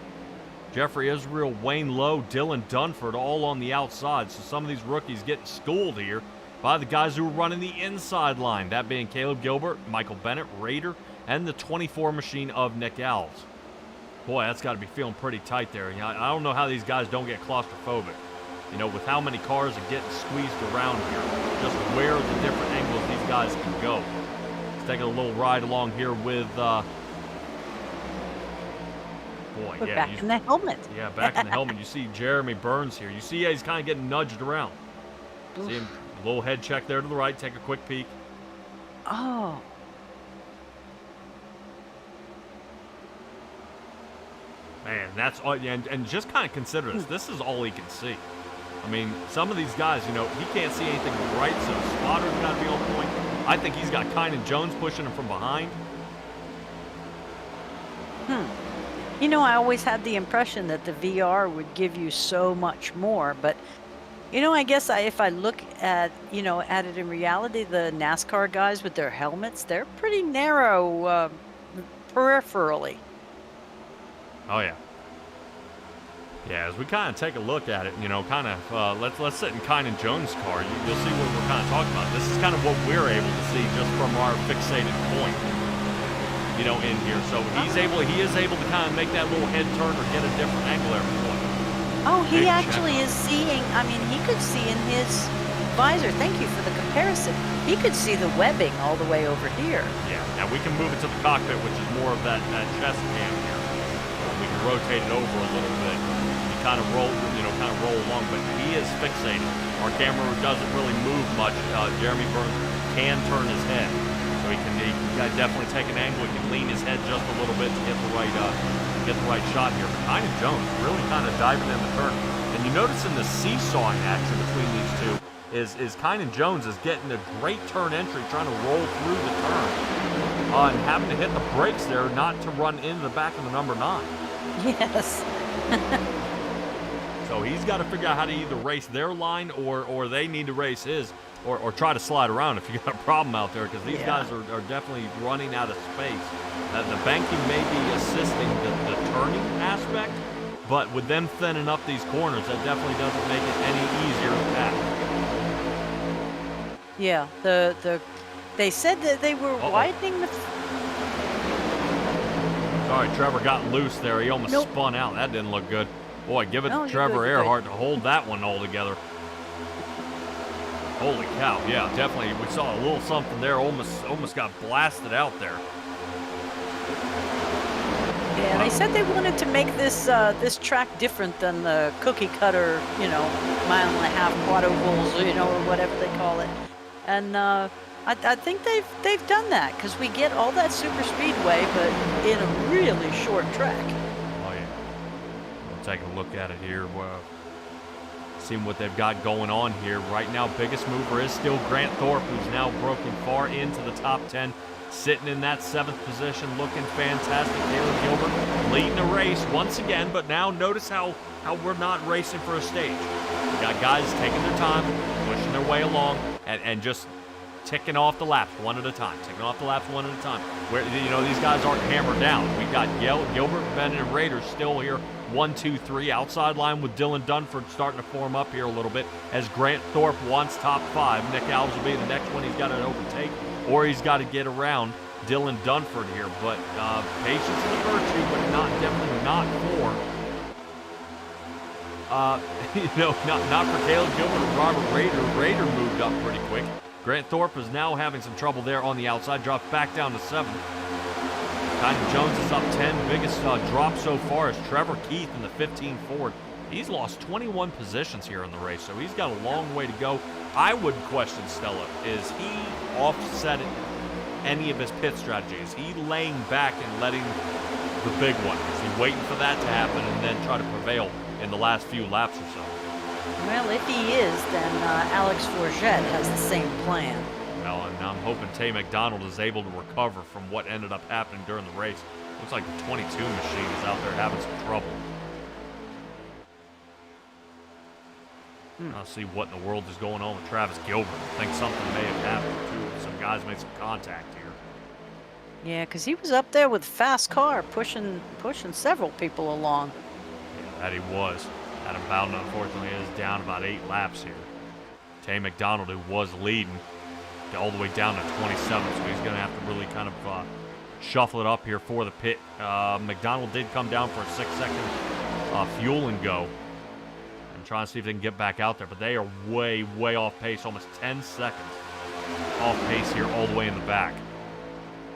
Jeffrey Israel, Wayne Lowe, Dylan Dunford all on the outside. So some of these rookies getting schooled here by the guys who are running the inside line. That being Caleb Gilbert, Michael Bennett, Rader, and the 24 machine of Nick Alves. Boy, that's got to be feeling pretty tight there. I don't know how these guys don't get claustrophobic. With how many cars are getting squeezed around here, just where the different angles these guys can go. Let's take a little ride along here with, back in the helmet. Yeah, back in the helmet. You see Jeremy Burns here. You see he's kind of getting nudged around. See him, a little head check there to the right. Take a quick peek. Oh. Man, that's all. And just kind of consider this. This is all he can see. I mean, some of these guys, he can't see anything right, so the spotter's got to be on point. I think he's got Kynan Jones pushing him from behind. I always had the impression that the VR would give you so much more, but I guess if I look at at it in reality, the NASCAR guys with their helmets, they're pretty narrow peripherally. Oh yeah. Yeah, as we kind of take a look at it, let's sit in Kynan Jones' car. You'll see what we're kind of talking about. This is kind of what we're able to see just from our fixated point, in here. So he is able to kind of make that little head turn or get a different angle every point. Oh, he actually is seeing. I mean, he could see in his visor. Thank you for the comparison. He could see the webbing all the way over here. Yeah. Now we can move it to the cockpit, which is more of that chest cam here. We can rotate it over a little bit. Kind of roll along, but he is fixated. Our camera doesn't really move much. Jeremy Burns can turn his head. So he can definitely take an angle. He can lean his head just a little bit to get the right shot here. But Kynan Jones really kind of diving in the turn. And you notice in the seesawing action between these two is Kynan Jones is getting a great turn entry, trying to roll through the turn, and having to hit the brakes there not to run into the back of the number 9. Yes. So he's got to figure out how to either race their line or they need to race his, or try to slide around if you got a problem out there, because these guys are definitely running out of space. The banking may be assisting the turning aspect, but with them thinning up these corners, that definitely doesn't make it any easier to pass. Yeah, they said that they were widening the... Sorry, Trevor got loose there. He almost spun out. That didn't look good. Boy, give it to Trevor Earhart to hold that one all together. Holy cow, yeah, definitely. We saw a little something there. Almost got blasted out there. Yeah, they said they wanted to make this this track different than the cookie cutter, mile and a half quad ovals, or whatever they call it. And I think they've done that, because we get all that super speedway, but in a really short track. Oh yeah. We'll take a look at it here. Seeing what they've got going on here right now. Biggest mover is still Grant Thorpe, who's now broken far into the top 10, sitting in that 7th position, looking fantastic. Caleb Gilbert leading the race once again, but now notice how we're not racing for a stage. We got guys taking their time, pushing their way along, and just ticking off the laps one at a time. Where these guys aren't hammered down. We got Gilbert, Bennett, and Raiders still here. 1, 2, 3 outside line with Dylan Dunford starting to form up here a little bit as Grant Thorpe wants top 5. Nick Alves will be the next one. He's got to overtake, or he's got to get around Dylan Dunford here. But patience is a virtue, but definitely not for not for Caleb Gilbert and Robert Roeder. Roeder moved up pretty quick. Grant Thorpe is now having some trouble there on the outside, dropped back down to 7th. Kynan Jones is up 10. Biggest drop so far is Trevor Keith in the 15 Ford. He's lost 21 positions here in the race, so he's got a long way to go. I would question, Stella, is he offsetting any of his pit strategy? Is he laying back and letting the big one? Is he waiting for that to happen and then try to prevail in the last few laps or so? Well, if he is, then Alex Forget has the same plan. Well, and I'm hoping Tay McDonald is able to recover from what ended up happening during the race. Looks like the 22 machine is out there having some trouble. I'll see what in the world is going on with Travis Gilbert. I think something may have happened too. Some guys made some contact here. Yeah, because he was up there with a fast car pushing several people along. Yeah, that he was. Adam Bowden, unfortunately, is down about 8 laps here. Tay McDonald, who was leading, all the way down to 27, so he's going to have to really kind of shuffle it up here for the pit. McDonald did come down for a 6-second fuel and go. I'm trying to see if they can get back out there, but they are way, way off pace, almost 10 seconds off pace here all the way in the back.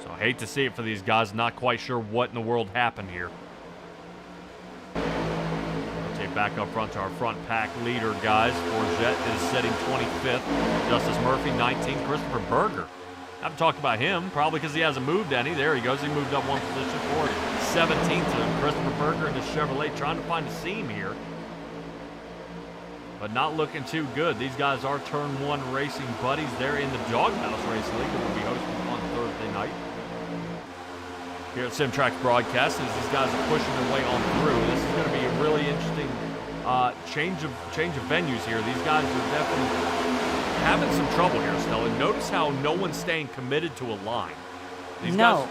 So I hate to see it for these guys. Not quite sure what in the world happened here. Back up front to our front pack leader, guys. Forget is sitting 25th. Justice Murphy, 19th. Christopher Berger. I haven't talked about him, probably because he hasn't moved any. There he goes. He moved up 1 position forward. 17th to Christopher Berger in his Chevrolet, trying to find a seam here. But not looking too good. These guys are Turn 1 racing buddies. They're in the Doghouse Race League that will be hosted on Thursday night here at Simtrack's broadcast, as these guys are pushing their way on through. This is going to be a really interesting change of venues here. These guys are definitely having some trouble here, Stella. Notice how no one's staying committed to a line. These guys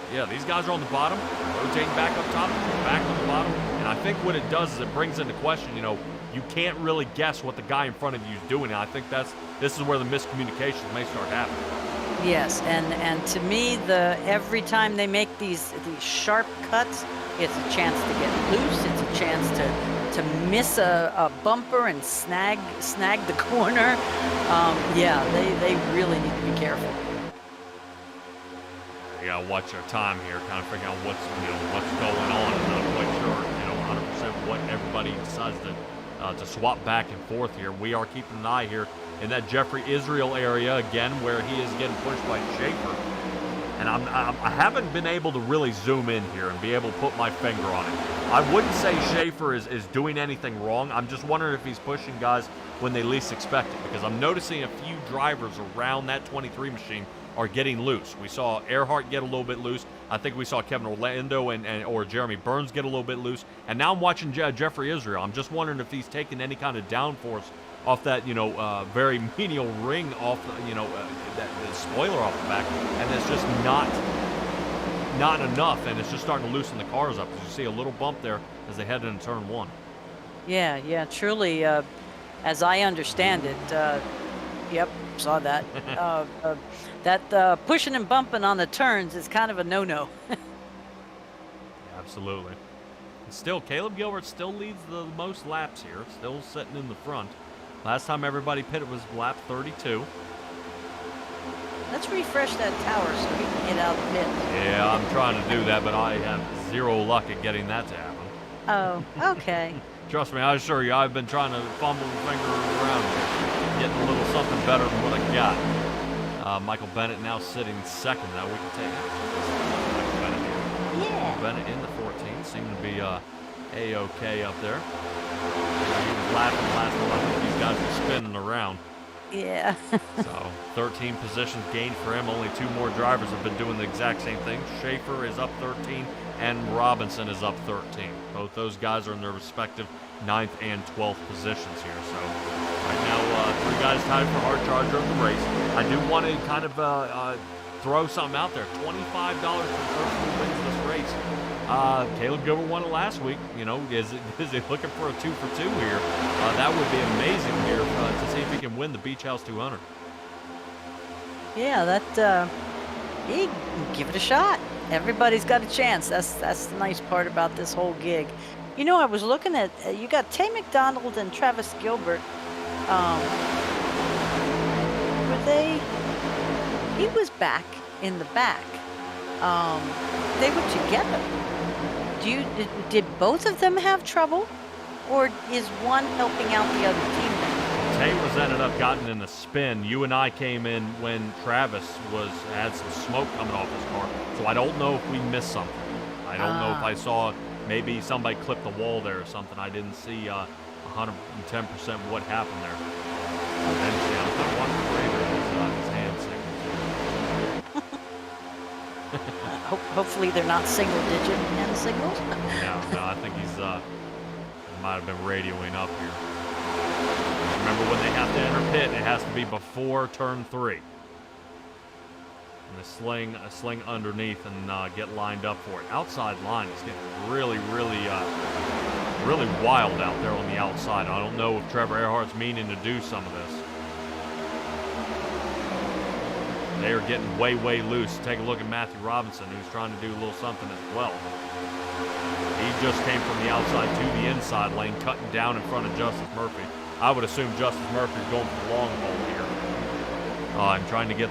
are on the bottom, rotating back up top, back on the bottom. And I think what it does is it brings into question, you can't really guess what the guy in front of you is doing. And I think this is where the miscommunications may start happening. Yes, and to me, every time they make these sharp cuts, it's a chance to get loose. It's a chance to miss a bumper and snag the corner. They really need to be careful. You gotta watch our time here, kind of figure out what's going on. I'm not quite sure, 100% what everybody decides to swap back and forth here. We are keeping an eye here in that Jeffrey Israel area again, where he is getting pushed by Schaefer. and I haven't been able to really zoom in here and be able to put my finger on it. I wouldn't say Schaefer is doing anything wrong. I'm just wondering if he's pushing guys when they least expect it, because I'm noticing a few drivers around that 23 machine are getting loose. We saw Earhart get a little bit loose. I think we saw Kevin Orlando or Jeremy Burns get a little bit loose. And now I'm watching Jeffrey Israel. I'm just wondering if he's taking any kind of downforce off that, very menial ring off, that spoiler off the back, and it's just not enough, and it's just starting to loosen the cars up. As you see a little bump there as they head into turn 1. Yeah, truly. As I understand it, yep, saw that. That pushing and bumping on the turns is kind of a no-no. Absolutely. And still, Caleb Gilbert still leads the most laps here, still sitting in the front. Last time everybody pitted was lap 32. Let's refresh that tower so we can get out of the pit. Yeah, I'm trying to do that, but I have zero luck at getting that to happen. Oh, okay. Trust me, I assure you, I've been trying to fumble the finger around here, getting a little something better than what I got. Michael Bennett now sitting second. Now we can take Michael Bennett here. Yeah. Bennett in the 14, seeming to be A-OK up there. He was laughing last one. These guys were spinning around. Yeah. So 13 positions gained for him. Only 2 more drivers have been doing the exact same thing. Schaefer is up 13 and Robinson is up 13. Both those guys are in their respective 9th and 12th positions here. So right now, 3 guys tied for hard charger of the race. I do want to kind of throw something out there. $25 for the person who wins this race. Caleb Gilbert won it last week. Is he looking for a 2 for 2 here? That would be amazing here to see if he can win the Beach House 200. Yeah, that give it a shot. Everybody's got a chance. That's the nice part about this whole gig. I was looking at you got Tay McDonald and Travis Gilbert. Were they? He was back in the back. They were together. Did both of them have trouble, or is one helping out the other teammate? Tay was ended up gotten in the spin. You and I came in when Travis had some smoke coming off his car, so I don't know if we missed something. I don't know if I saw maybe somebody clipped the wall there or something. I didn't see 110% what happened there. Eventually, I'm going to wonder if his hand signals. Hopefully they're not single-digit hand signals. No, I think he might have been radioing up here. Remember, when they have to enter pit, it has to be before turn 3. And they sling underneath and get lined up for it. Outside line is getting really wild out there on the outside. I don't know if Trevor Earhart's meaning to do some of this. They are getting way loose. Take a look at Matthew Robinson, who's trying to do a little something as well. He just came from the outside to the inside lane, cutting down in front of Justice Murphy. I would assume Justice Murphy is going for the long haul here. I'm trying to get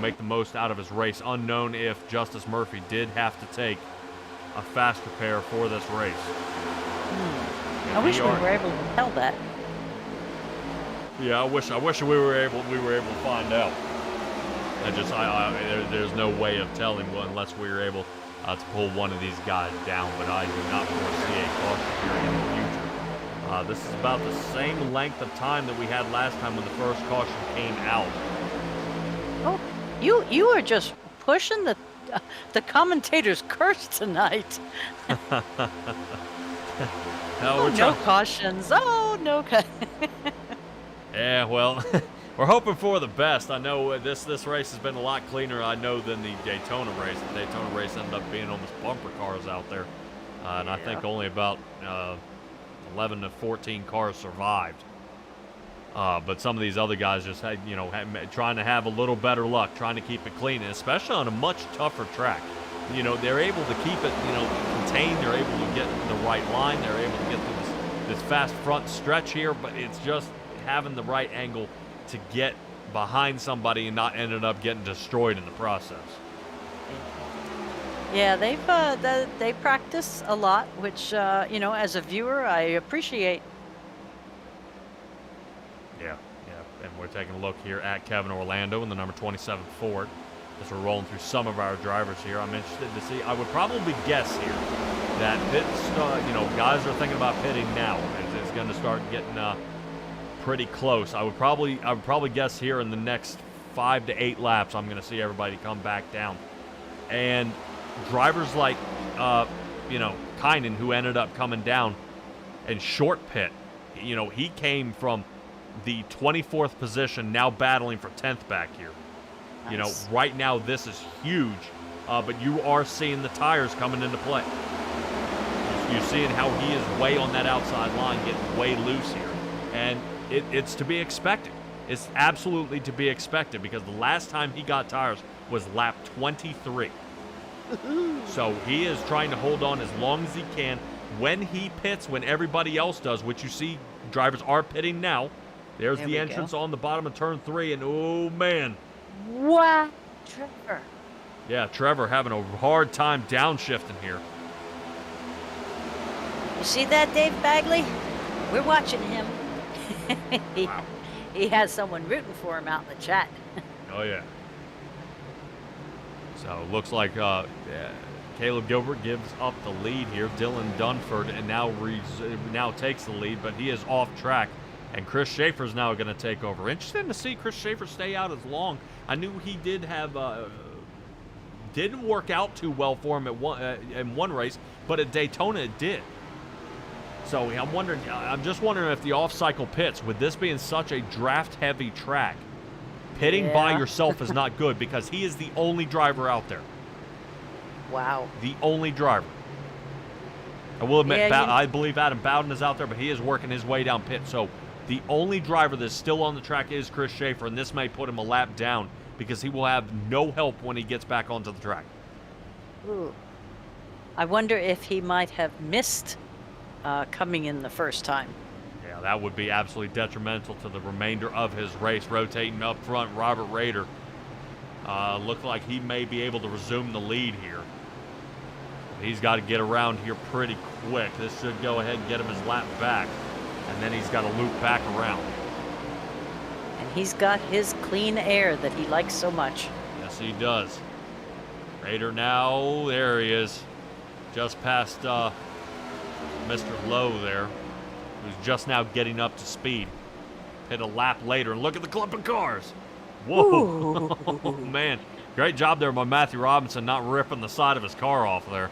make the most out of his race. Unknown if Justice Murphy did have to take a fast repair for this race. I wish we were able to tell that. Yeah, I wish we were able to find out. There's no way of telling unless we were able to pull one of these guys down, but I do not foresee a caution here in the future. This is about the same length of time that we had last time when the first caution came out. Oh, you are just pushing the commentator's curse tonight. No cautions. Oh, no. Yeah, well, we're hoping for the best. I know this race has been a lot cleaner, I know, than the Daytona race. The Daytona race ended up being almost bumper cars out there. And I think only about 11 to 14 cars survived. But some of these other guys just had, trying to have a little better luck, trying to keep it clean, and especially on a much tougher track. They're able to keep it, contained. They're able to get the right line. They're able to get through this fast front stretch here, but it's just having the right angle to get behind somebody and not ended up getting destroyed in the process. Yeah, they practice a lot, which as a viewer I appreciate. Yeah, and we're taking a look here at Kevin Orlando in the number 27 Ford. As we're rolling through some of our drivers here, I'm interested to see. I would probably guess here that guys are thinking about pitting now. It's going to start getting pretty close. I would probably guess here in the next 5 to 8 laps, I'm going to see everybody come back down. And drivers like, Kynan, who ended up coming down and short pit, he came from the 24th position, now battling for 10th back here. Nice. Right now this is huge, but you are seeing the tires coming into play. You're seeing how he is way on that outside line, getting way loose here. And it's to be expected. It's absolutely to be expected because the last time he got tires was lap 23. So he is trying to hold on as long as he can. When he pits, when everybody else does, which you see drivers are pitting now. There's the entrance on the bottom of turn 3, and oh man. What? Trevor. Yeah, Trevor having a hard time downshifting here. You see that, Dave Bagley? We're watching him. Wow. He has someone rooting for him out in the chat. Oh, yeah. So, looks like Caleb Gilbert gives up the lead here. Dylan Dunford and now takes the lead, but he is off track. And Chris Schaefer is now going to take over. Interesting to see Chris Schaefer stay out as long. I knew he did have didn't work out too well for him in one race, but at Daytona it did. So I'm just wondering if the off-cycle pits, with this being such a draft-heavy track, pitting by yourself is not good because he is the only driver out there. Wow. The only driver. I will admit, I believe Adam Bowden is out there, but he is working his way down pit. So the only driver that's still on the track is Chris Schaefer, and this may put him a lap down because he will have no help when he gets back onto the track. Ooh. I wonder if he might have missed coming in the first time. Yeah, that would be absolutely detrimental to the remainder of his race. Rotating up front, Robert Roeder. Look like he may be able to resume the lead here. He's got to get around here pretty quick. This should go ahead and get him his lap back. And then he's got to loop back around. And he's got his clean air that he likes so much. Yes, he does. Roeder now, there he is. Just past Mr. Lowe there, who's just now getting up to speed. Hit a lap later, and look at the clump of cars. Whoa, man. Great job there by Matthew Robinson not ripping the side of his car off there.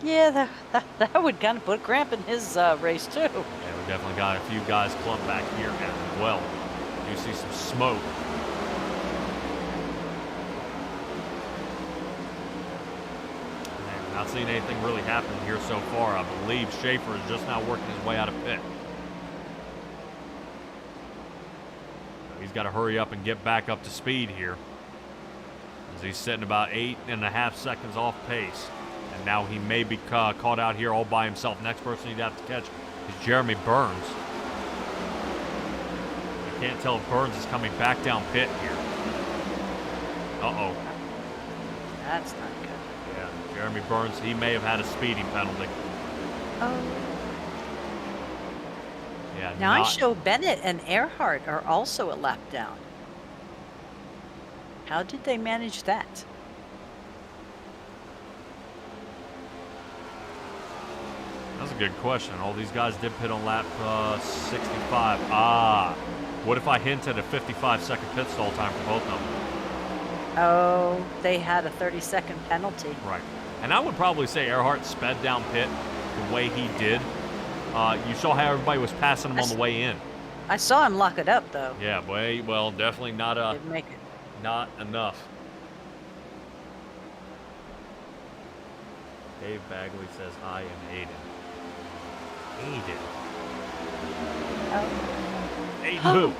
Yeah, that would kind of put a cramp in his race, too. Yeah, we definitely got a few guys clumped back here as well. You see some smoke. Man, not seeing anything really happen here so far. I believe Schaefer is just now working his way out of pit. So he's got to hurry up and get back up to speed here, as he's sitting about 8.5 seconds off pace. And now he may be caught out here all by himself. Next person he'd have to catch is Jeremy Burns. I can't tell if Burns is coming back down pit here. Uh-oh. That's not good. Yeah, Jeremy Burns, he may have had a speeding penalty. Oh. Yeah. Now I show Bennett and Earhart are also a lap down. How did they manage that? That's a good question. All these guys did pit on lap 65. What if I hinted a 55-second pit stall time for both of them? Oh, they had a 30-second penalty. Right. And I would probably say Earhart sped down pit the way he did. You saw how everybody was passing him on the way in. I saw him lock it up, though. Yeah, well, definitely not Didn't make it. not enough. Dave Bagley says I am Aiden. Aiden. Oh. Aiden who?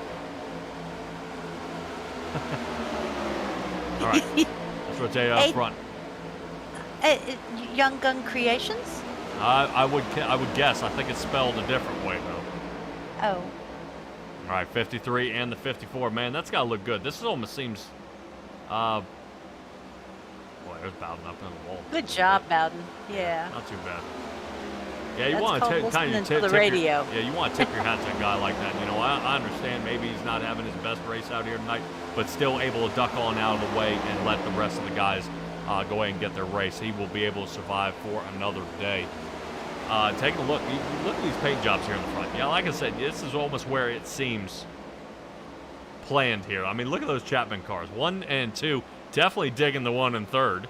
All right. Let's rotate up front. Young Gun Creations? I would guess. I think it's spelled a different way though. Oh. All right, 53 and the 54. Man, that's got to look good. This almost seems. Boy, there's Bowden up in the wall. Good job, Bowden. Yeah. Not too bad. Yeah, you That's want called to kind listening of to the radio. Yeah, you want to tip your hat to a guy like that. You know, I understand maybe he's not having his best race out here tonight, but still able to duck on out of the way and let the rest of the guys go ahead and get their race. He will be able to survive for another day. Take a look. You look at these paint jobs here in the front. Yeah, like I said, this is almost where it seems planned here. I mean, look at those Chapman cars. 1 and 2, definitely digging the 1 and 3rd.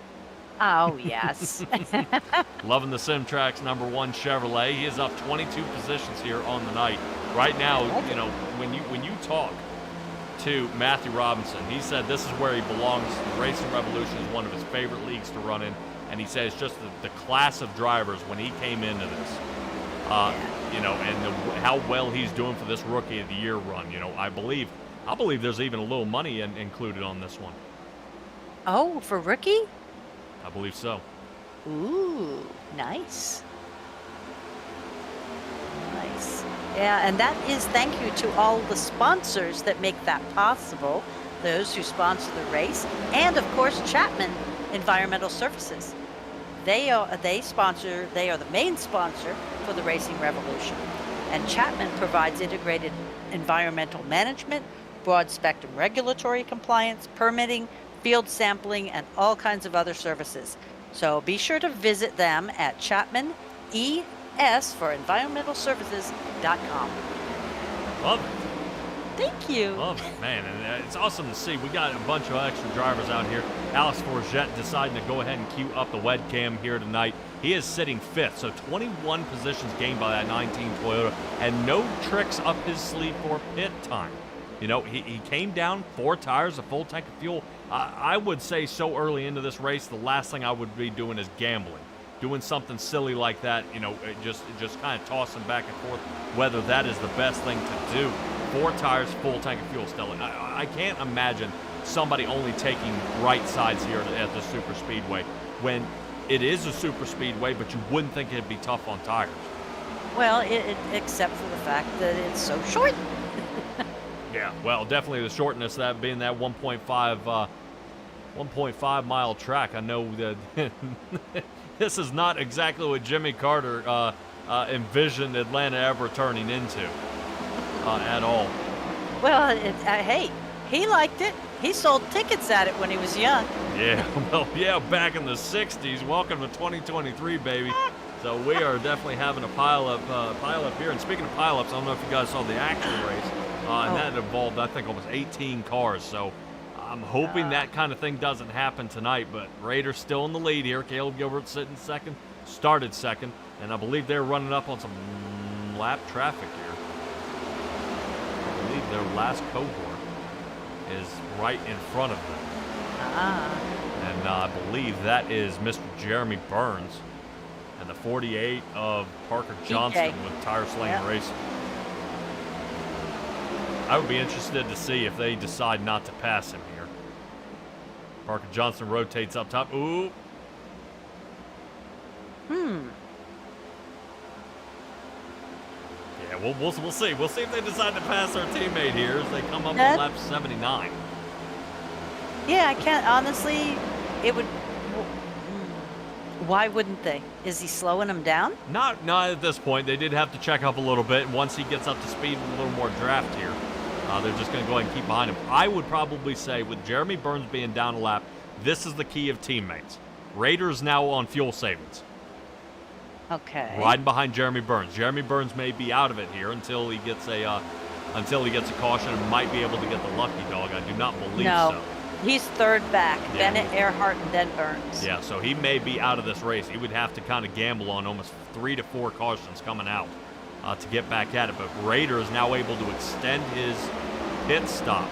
Oh, yes. Loving the Simtrax #1 Chevrolet. He is up 22 positions here on the night. Right now, you know, when you talk to Matthew Robinson, he said this is where he belongs. The Racing Revolution is one of his favorite leagues to run in, and he says just the class of drivers when he came into this, you know, and how well he's doing for this Rookie of the Year run. You know, I believe there's even a little money included on this one. Oh, for rookie? I believe so. Ooh, nice. Nice. Yeah, and that is thank you to all the sponsors that make that possible, those who sponsor the race, and of course Chapman Environmental Services. They are the main sponsor for the Racing Revolution. And Chapman provides integrated environmental management, broad spectrum regulatory compliance, permitting, field sampling, and all kinds of other services. So be sure to visit them at Chapman ES for environmentalservices.com. Love it. Thank you. Love it, man. And it's awesome to see. We got a bunch of extra drivers out here. Alex Forget deciding to go ahead and queue up the webcam here tonight. He is sitting 5th, so 21 positions gained by that 19 Toyota, and no tricks up his sleeve for pit time. You know, he came down 4 tires, a full tank of fuel. I would say so early into this race, the last thing I would be doing is gambling. Doing something silly like that, you know, just kind of tossing back and forth, whether that is the best thing to do. 4 tires, full tank of fuel still. I can't imagine somebody only taking right sides here at the super speedway when it is a super speedway, but you wouldn't think it'd be tough on tires. Well, except for the fact that it's so short. Yeah, well, definitely the shortness of that being that 1.5 mile track. I know that this is not exactly what Jimmy Carter envisioned Atlanta ever turning into at all. Well, hey, he liked it. He sold tickets at it when he was young. Yeah, well, yeah, back in the 60s. Welcome to 2023, baby. So we are definitely having a pile up here. And speaking of pile-ups, I don't know if you guys saw the actual race. And that involved, I think, almost 18 cars. So I'm hoping that kind of thing doesn't happen tonight. But Raiders still in the lead here. Caleb Gilbert sitting second, started second. And I believe they're running up on some lap traffic here. I believe their last cohort is right in front of them. And I believe that is Mr. Jeremy Burns and the 48 of Parker Johnson with Tire Slaying Racing. I would be interested to see if they decide not to pass him here. Parker Johnson rotates up top. Ooh. Yeah, we'll see. We'll see if they decide to pass our teammate here as they come up on lap 79. Yeah, I can't. Honestly, it would. Why wouldn't they? Is he slowing him down? Not at this point. They did have to check up a little bit. And once he gets up to speed with a little more draft here, they're just going to go ahead and keep behind him. I would probably say with Jeremy Burns being down a lap, this is the key of teammates. Raiders now on fuel savings. Okay. Riding behind Jeremy Burns. Jeremy Burns may be out of it here until he gets a caution and might be able to get the lucky dog. I do not believe so. He's third back. Yeah. Bennett, Earhart, and then Burns. Yeah, so he may be out of this race. He would have to kind of gamble on almost 3 to 4 cautions coming out to get back at it. But Rader is now able to extend his pit stop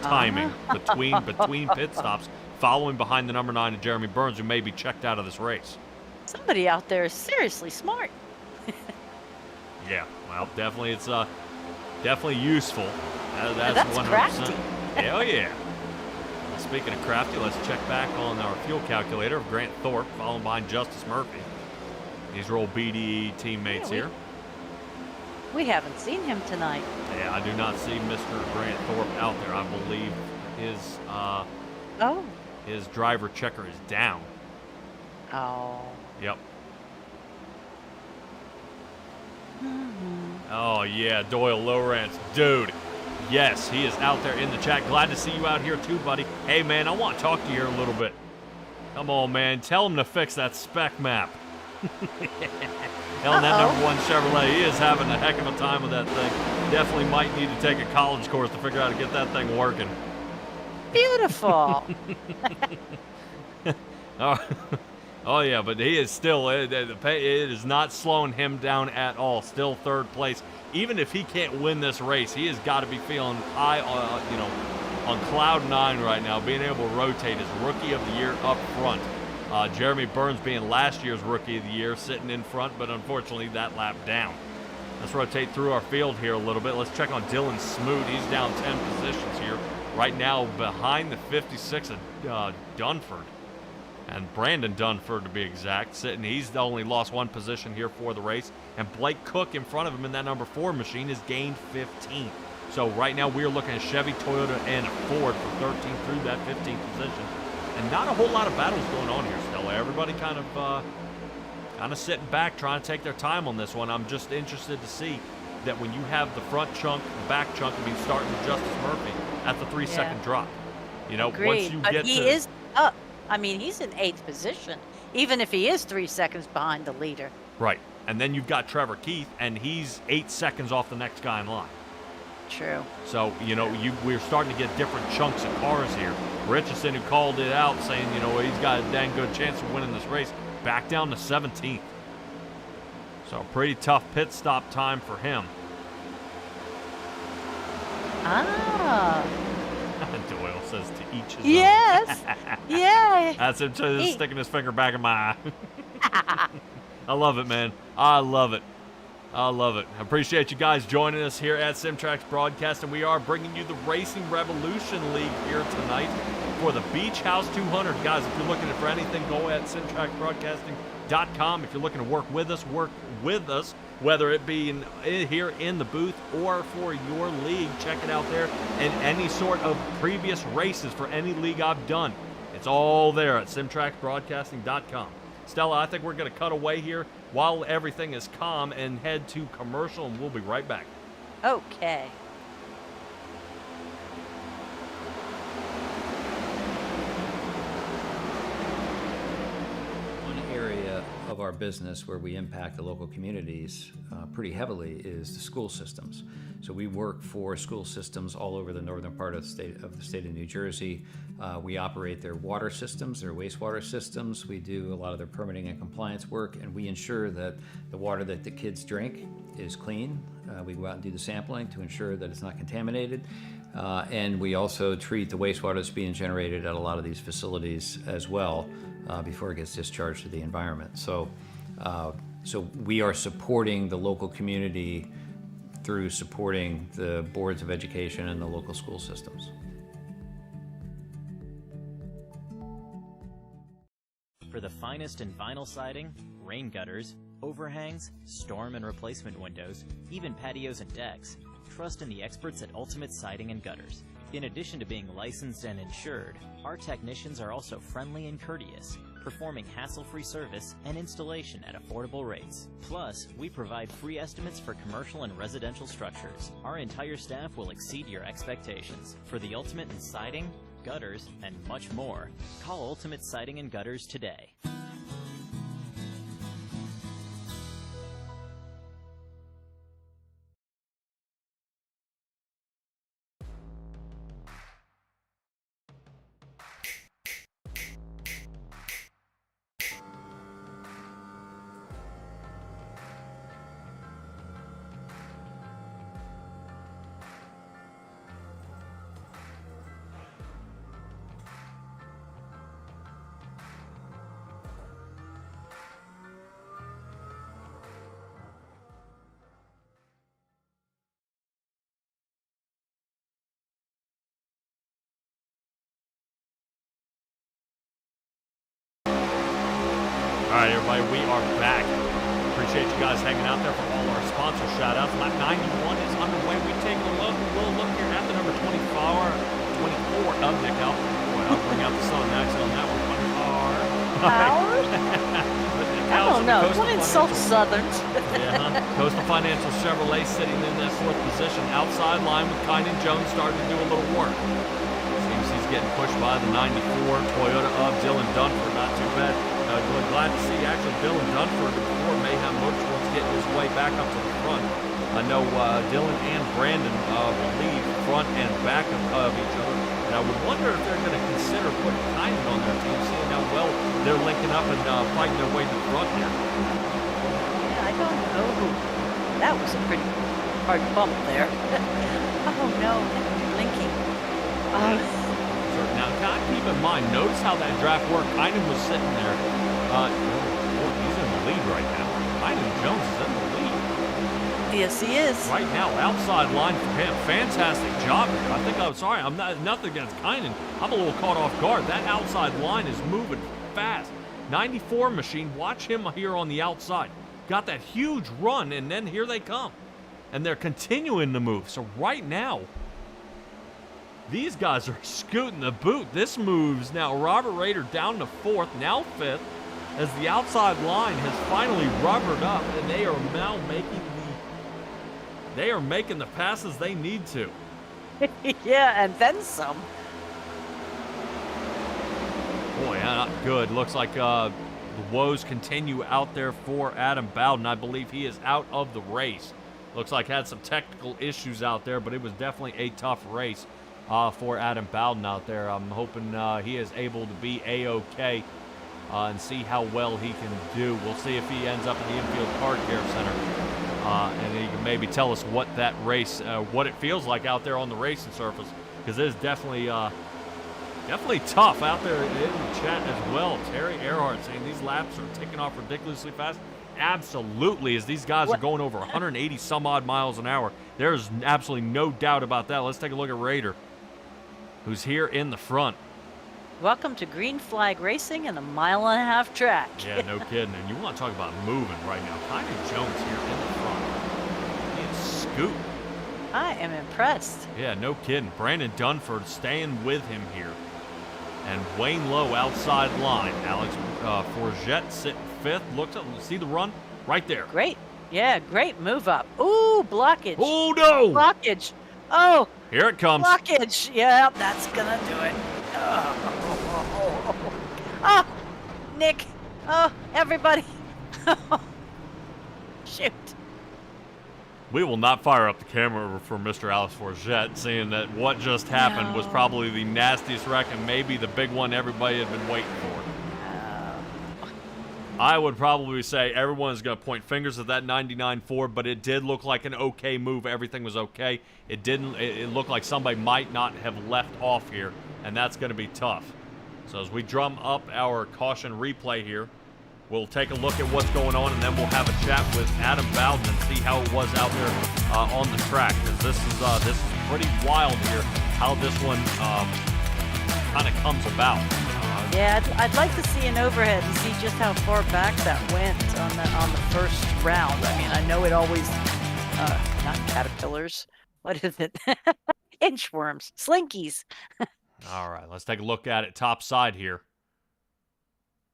timing between pit stops, following behind the number 9 of Jeremy Burns, who may be checked out of this race. Somebody out there is seriously smart. Yeah, well, definitely it's definitely useful. That's 100%. crafty. Hell yeah. Speaking of crafty, let's check back on our fuel calculator of Grant Thorpe, following behind Justice Murphy. These are old BDE teammates here. We haven't seen him tonight. Yeah, I do not see Mr. Grant Thorpe out there. I believe his driver checker is down. Oh. Yep. Oh, yeah, Doyle Lowrance. Dude, yes, he is out there in the chat. Glad to see you out here too, buddy. Hey, man, I want to talk to you here a little bit. Come on, man. Tell him to fix that spec map. Hell, that number 1 Chevrolet, he is having a heck of a time with that thing. Definitely might need to take a college course to figure out how to get that thing working. Beautiful. Oh, yeah, but he is still, it is not slowing him down at all. Still 3rd place. Even if he can't win this race, he has got to be feeling high, on cloud 9 right now, being able to rotate his Rookie of the Year up front. Jeremy Burns being last year's Rookie of the Year, sitting in front, but unfortunately that lap down. Let's rotate through our field here a little bit. Let's check on Dylan Smoot. He's down 10 positions here. Right now behind the 56 of Dunford. And Brandon Dunford, to be exact, sitting. He's only lost 1 position here for the race. And Blake Cook in front of him in that number 4 machine has gained 15. So right now we're looking at Chevy, Toyota, and Ford for 13 through that 15th position. And not a whole lot of battles going on here, Stella. Everybody kind of sitting back, trying to take their time on this one. I'm just interested to see that when you have the front chunk, the back chunk, I mean, starting with Justice Murphy at the 3-second drop. You know, Agreed. once you get he is up. I mean, he's in 8th position, even if he is 3 seconds behind the leader. Right. And then you've got Trevor Keith, and he's 8 seconds off the next guy in line. True. So, you know, we're starting to get different chunks of cars here. Richardson, who called it out, saying, you know, he's got a dang good chance of winning this race, back down to 17th. So, a pretty tough pit stop time for him. Ah. Doyle says to each his own. Yes. Yeah. That's him just sticking his finger back in my eye. I love it, man. I love it. I love it. I appreciate you guys joining us here at SimTrax Broadcast, and we are bringing you the Racing Revolution League here tonight for the Beach House 200. Guys, if you're looking for anything, go at SimTraxBroadcasting.com. If you're looking to work with us, whether it be here in the booth or for your league. Check it out there. And any sort of previous races for any league I've done, it's all there at SimTraxBroadcasting.com. Stella, I think we're going to cut away here while everything is calm and head to commercial, and we'll be right back. Okay. One area of our business where we impact the local communities pretty heavily is the school systems. So we work for school systems all over the northern part of the state of New Jersey. We operate their water systems, their wastewater systems. We do a lot of their permitting and compliance work, and we ensure that the water that the kids drink is clean. We go out and do the sampling to ensure that it's not contaminated. And we also treat the wastewater that's being generated at a lot of these facilities as well before it gets discharged to the environment. So we are supporting the local community through supporting the boards of education and the local school systems. For the finest in vinyl siding, rain gutters, overhangs, storm and replacement windows, even patios and decks, trust in the experts at Ultimate Siding and Gutters. In addition to being licensed and insured, our technicians are also friendly and courteous, performing hassle-free service and installation at affordable rates. Plus, we provide free estimates for commercial and residential structures. Our entire staff will exceed your expectations. For the ultimate in siding, gutters, and much more, call Ultimate Siding and Gutters today. All right, everybody, we are back. Appreciate you guys hanging out there for all our sponsor shout-outs. Lap 91 is underway. We take a look. We'll look here at the number 24 of Nick Al. Boy, I'll bring out the sun next on that one. 24. cows. Oh, no. Don't insult Southerns. Yeah, Coastal Financial Chevrolet sitting in that 4th position. Outside line with Kynan Jones starting to do a little work. Seems he's getting pushed by the 94 Toyota of Dylan Dunford. Not too bad. Glad to see actually Dylan Dunford before Mayhem Motorsports getting his way back up to the front. I know Dylan and Brandon lead front and back of each other. And I would wonder if they're going to consider putting Kynan on their team, seeing how well they're linking up and fighting their way to the front here. Yeah, I don't know. That was a pretty hard bump there. Oh, no. Linking. Now, kind of keep in mind, notice how that draft worked. Kynan was sitting there. He's in the lead right now. Kynan Jones is in the lead. Yes, he is. Right now, outside line for him. Fantastic job here. I think I'm sorry. I'm not nothing against Kynan. I'm a little caught off guard. That outside line is moving fast. 94 machine. Watch him here on the outside. Got that huge run, and then here they come. And they're continuing to move. So right now, these guys are scooting the boot. This moves now Robert Roeder down to 4th, now 5th, as the outside line has finally rubbered up, and they are now making the passes they need to. Yeah, and then some. Boy, not good. Looks like the woes continue out there for Adam Bowden. I believe he is out of the race. Looks like had some technical issues out there, but it was definitely a tough race for Adam Bowden out there. I'm hoping he is able to be A-OK and see how well he can do. We'll see if he ends up in the infield car care center. And he can maybe tell us what that race, what it feels like out there on the racing surface, because it is definitely tough out there in the chat as well. Terry Earhart saying these laps are taking off ridiculously fast. Absolutely, as these guys are going over 180 some odd miles an hour. There's absolutely no doubt about that. Let's take a look at Roeder, who's here in the front. Welcome to Green Flag Racing and a 1.5 mile track. Yeah, no kidding. And you want to talk about moving right now. Kynan Jones here in the front. He is scooting. I am impressed. Yeah, no kidding. Brandon Dunford staying with him here. And Wayne Lowe outside line. Alex Forget sitting 5th. Looked up. See the run? Right there. Great. Yeah, great move up. Ooh, blockage. Oh, no. Blockage. Oh. Here it comes. Blockage. Yeah, that's going to do it. Oh, Nick. Oh, everybody. Shoot. We will not fire up the camera for Mr. Alex Forget, seeing that what just happened was probably the nastiest wreck and maybe the big one everybody had been waiting for. I would probably say everyone's going to point fingers at that 99.4, but it did look like an okay move. Everything was okay. It didn't. It looked like somebody might not have left off here, and that's going to be tough. So as we drum up our caution replay here, we'll take a look at what's going on, and then we'll have a chat with Adam Bowden and see how it was out there on the track. Because this is pretty wild here how this one kind of comes about. Yeah, I'd like to see an overhead and see just how far back that went on the first round. I mean, I know it always not caterpillars. What is it? Inchworms, slinkies. All right, let's take a look at it top side here.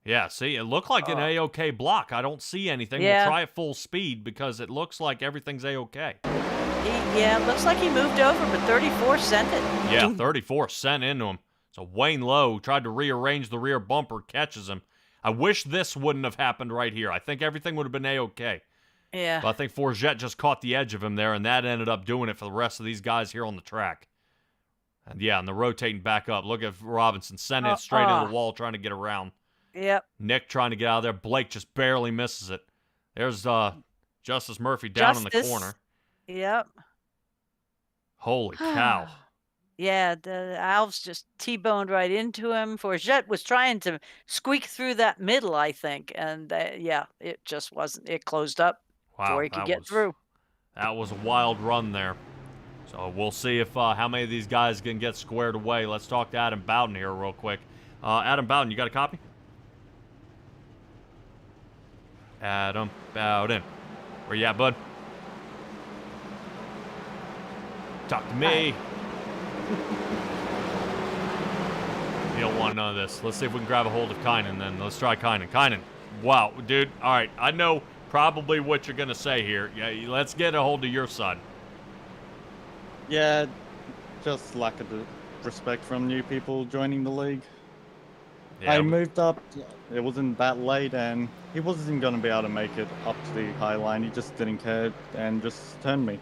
Yeah, see, it looked like an A-OK block. I don't see anything. Yeah. We'll try at full speed because it looks like everything's A-OK. Yeah, looks like he moved over, but 34 sent it. Yeah, 34 sent into him. So Wayne Lowe tried to rearrange the rear bumper, catches him. I wish this wouldn't have happened right here. I think everything would have been A-OK. Yeah. But I think Forget just caught the edge of him there, and that ended up doing it for the rest of these guys here on the track. And yeah, and the rotating back up. Look at Robinson sending it straight into the wall, trying to get around. Yep. Nick trying to get out of there. Blake just barely misses it. There's Justice Murphy down in the corner. Yep. Holy cow. Yeah, the Alves just T-boned right into him. Forget was trying to squeak through that middle, I think. And yeah, it just wasn't. It closed up before he could get through. That was a wild run there. So we'll see if how many of these guys can get squared away. Let's talk to Adam Bowden here real quick. Adam Bowden, you got a copy? Adam Bowden. Where you at, bud? Talk to me. You don't want none of this. Let's see if we can grab a hold of Kynan then. Let's try Kynan. Kynan, Wow, dude. All right, I know probably what you're gonna say here. Yeah, let's get a hold of your son. Yeah, just lack of respect from new people joining the league. Yeah, I moved up, it wasn't that late, and he wasn't going to be able to make it up to the high line. He just didn't care and just turned me.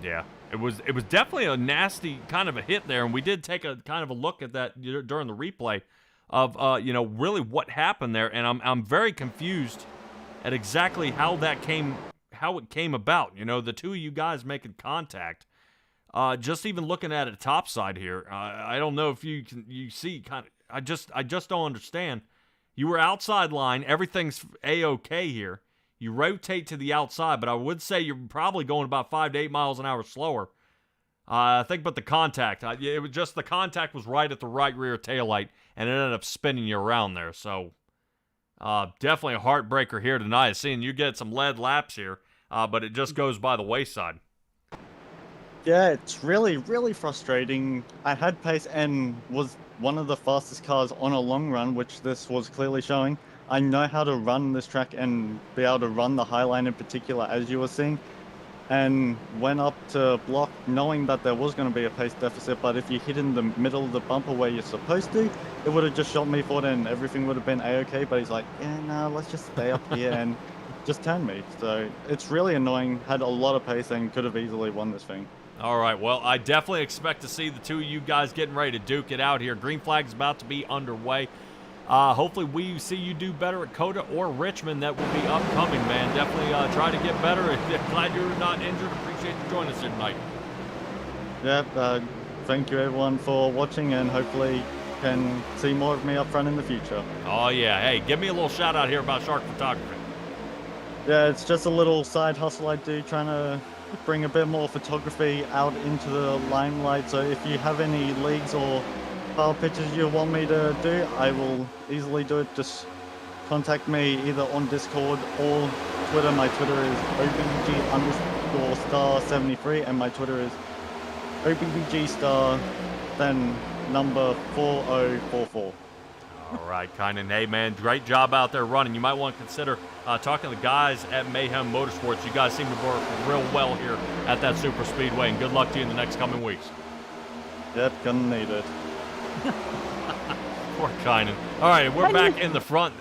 yeah. It was definitely a nasty kind of a hit there, and we did take a kind of a look at that during the replay of really what happened there, and I'm very confused at exactly how it came about. The two of you guys making contact. Just even looking at it topside here, I don't know if you see kind of. I just don't understand. You were outside line, everything's A-OK here. You rotate to the outside, but I would say you're probably going about 5 to 8 miles an hour slower. I think, but the contact, it was just the contact was right at the right rear taillight, and it ended up spinning you around there. So, definitely a heartbreaker here tonight. Seeing you get some lead laps here, but it just goes by the wayside. Yeah, it's really, really frustrating. I had pace and was one of the fastest cars on a long run, which this was clearly showing. I know how to run this track and be able to run the high line in particular, as you were seeing. And went up to block knowing that there was going to be a pace deficit, but if you hit in the middle of the bumper where you're supposed to, it would have just shot me forward and everything would have been A-OK, but he's like, yeah, no, let's just stay up here and just turn me. So it's really annoying, had a lot of pace and could have easily won this thing. All right, well, I definitely expect to see the two of you guys getting ready to duke it out here. Green flag's about to be underway. Hopefully we see you do better at Coda or Richmond. That will be upcoming, man. Definitely try to get better. Glad you're not injured. Appreciate you joining us here tonight. Yeah, thank you everyone for watching and hopefully can see more of me up front in the future. Oh, yeah. Hey, give me a little shout out here about Shark Photography. Yeah, it's just a little side hustle I do, trying to bring a bit more photography out into the limelight. So if you have any leagues or car pictures you want me to do, I will easily do it. Just contact me either on Discord or Twitter. My Twitter is OBBG_star73 and my Twitter is OBBG then number 4044. All right, Kynan. Hey, man, great job out there running. You might want to consider talking to the guys at Mayhem Motorsports. You guys seem to work real well here at that super speedway, and good luck to you in the next coming weeks. Yep, gonna need it. Poor Kynan. All right, we're back in the front.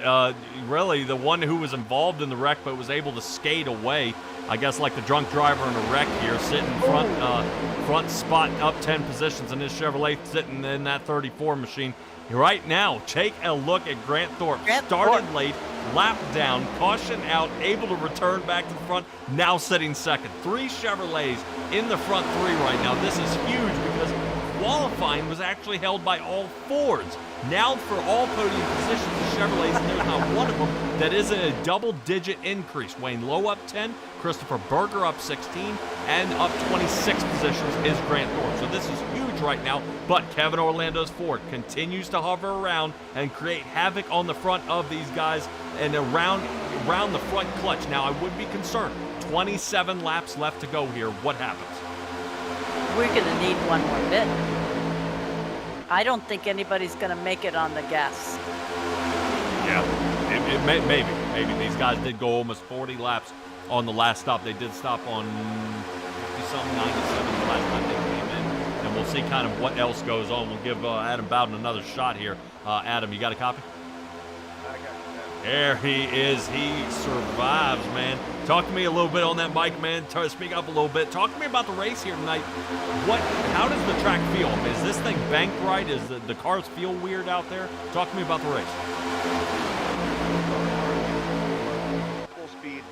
Really, the one who was involved in the wreck but was able to skate away, I guess like the drunk driver in a wreck here, sitting front spot up 10 positions in his Chevrolet, sitting in that 34 machine. Right now, take a look at Grant Thorpe. Started late, lapped down, caution out, able to return back to the front, now sitting second. 3 Chevrolets in the front 3 right now. This is huge because qualifying was actually held by all Fords. Now for all podium positions, the Chevrolets, and there's not one of them that isn't a double-digit increase. Wayne Lowe up 10, Christopher Berger up 16, and up 26 positions is Grant Thorpe. So this is huge right now, but Kevin Orlando's Ford continues to hover around and create havoc on the front of these guys and around the front clutch. Now, I would be concerned. 27 laps left to go here. What happens? We're going to need one more bit. I don't think anybody's going to make it on the gas. Yeah, maybe. These guys did go almost 40 laps on the last stop. They did stop on 50-something, 97 the last time they came in. And we'll see kind of what else goes on. We'll give Adam Bowden another shot here. Adam, you got a copy? I got you. There he is. He survives, man. Talk to me a little bit on that mic, man. Speak up a little bit. Talk to me about the race here tonight. How does the track feel? Is this thing banked right? Is the cars feel weird out there? Talk to me about the race. Full speed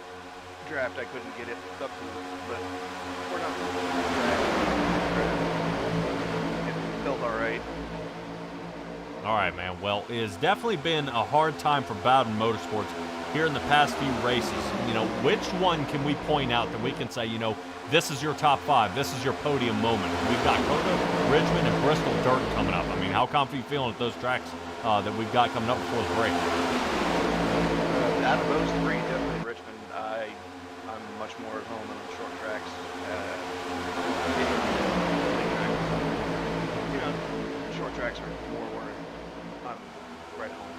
draft, I couldn't get it up to, but we're not. It felt all right. All right, man. Well, it has definitely been a hard time for Bowden Motorsports here in the past few races. Which one can we point out that we can say, this is your top 5, this is your podium moment? We've got Coda, Richmond, and Bristol Dirt coming up. I mean, how confident are you feeling at those tracks that we've got coming up before the break? Out of those 3, definitely Richmond. I'm much more at home on short tracks. Short tracks are more where I'm right home.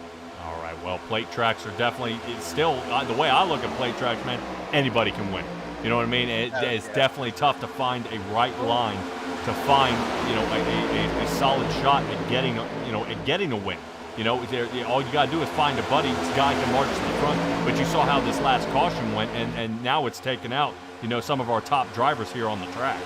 All right, well, plate tracks are definitely, it's still, the way I look at plate tracks, man, anybody can win. You know what I mean? It's definitely tough to find a right line to find, you know, a solid shot at getting, you know, at getting a win. You know, all you got to do is find a buddy. This guy can march to the front. But you saw how this last caution went, and now it's taken out, you know, some of our top drivers here on the track.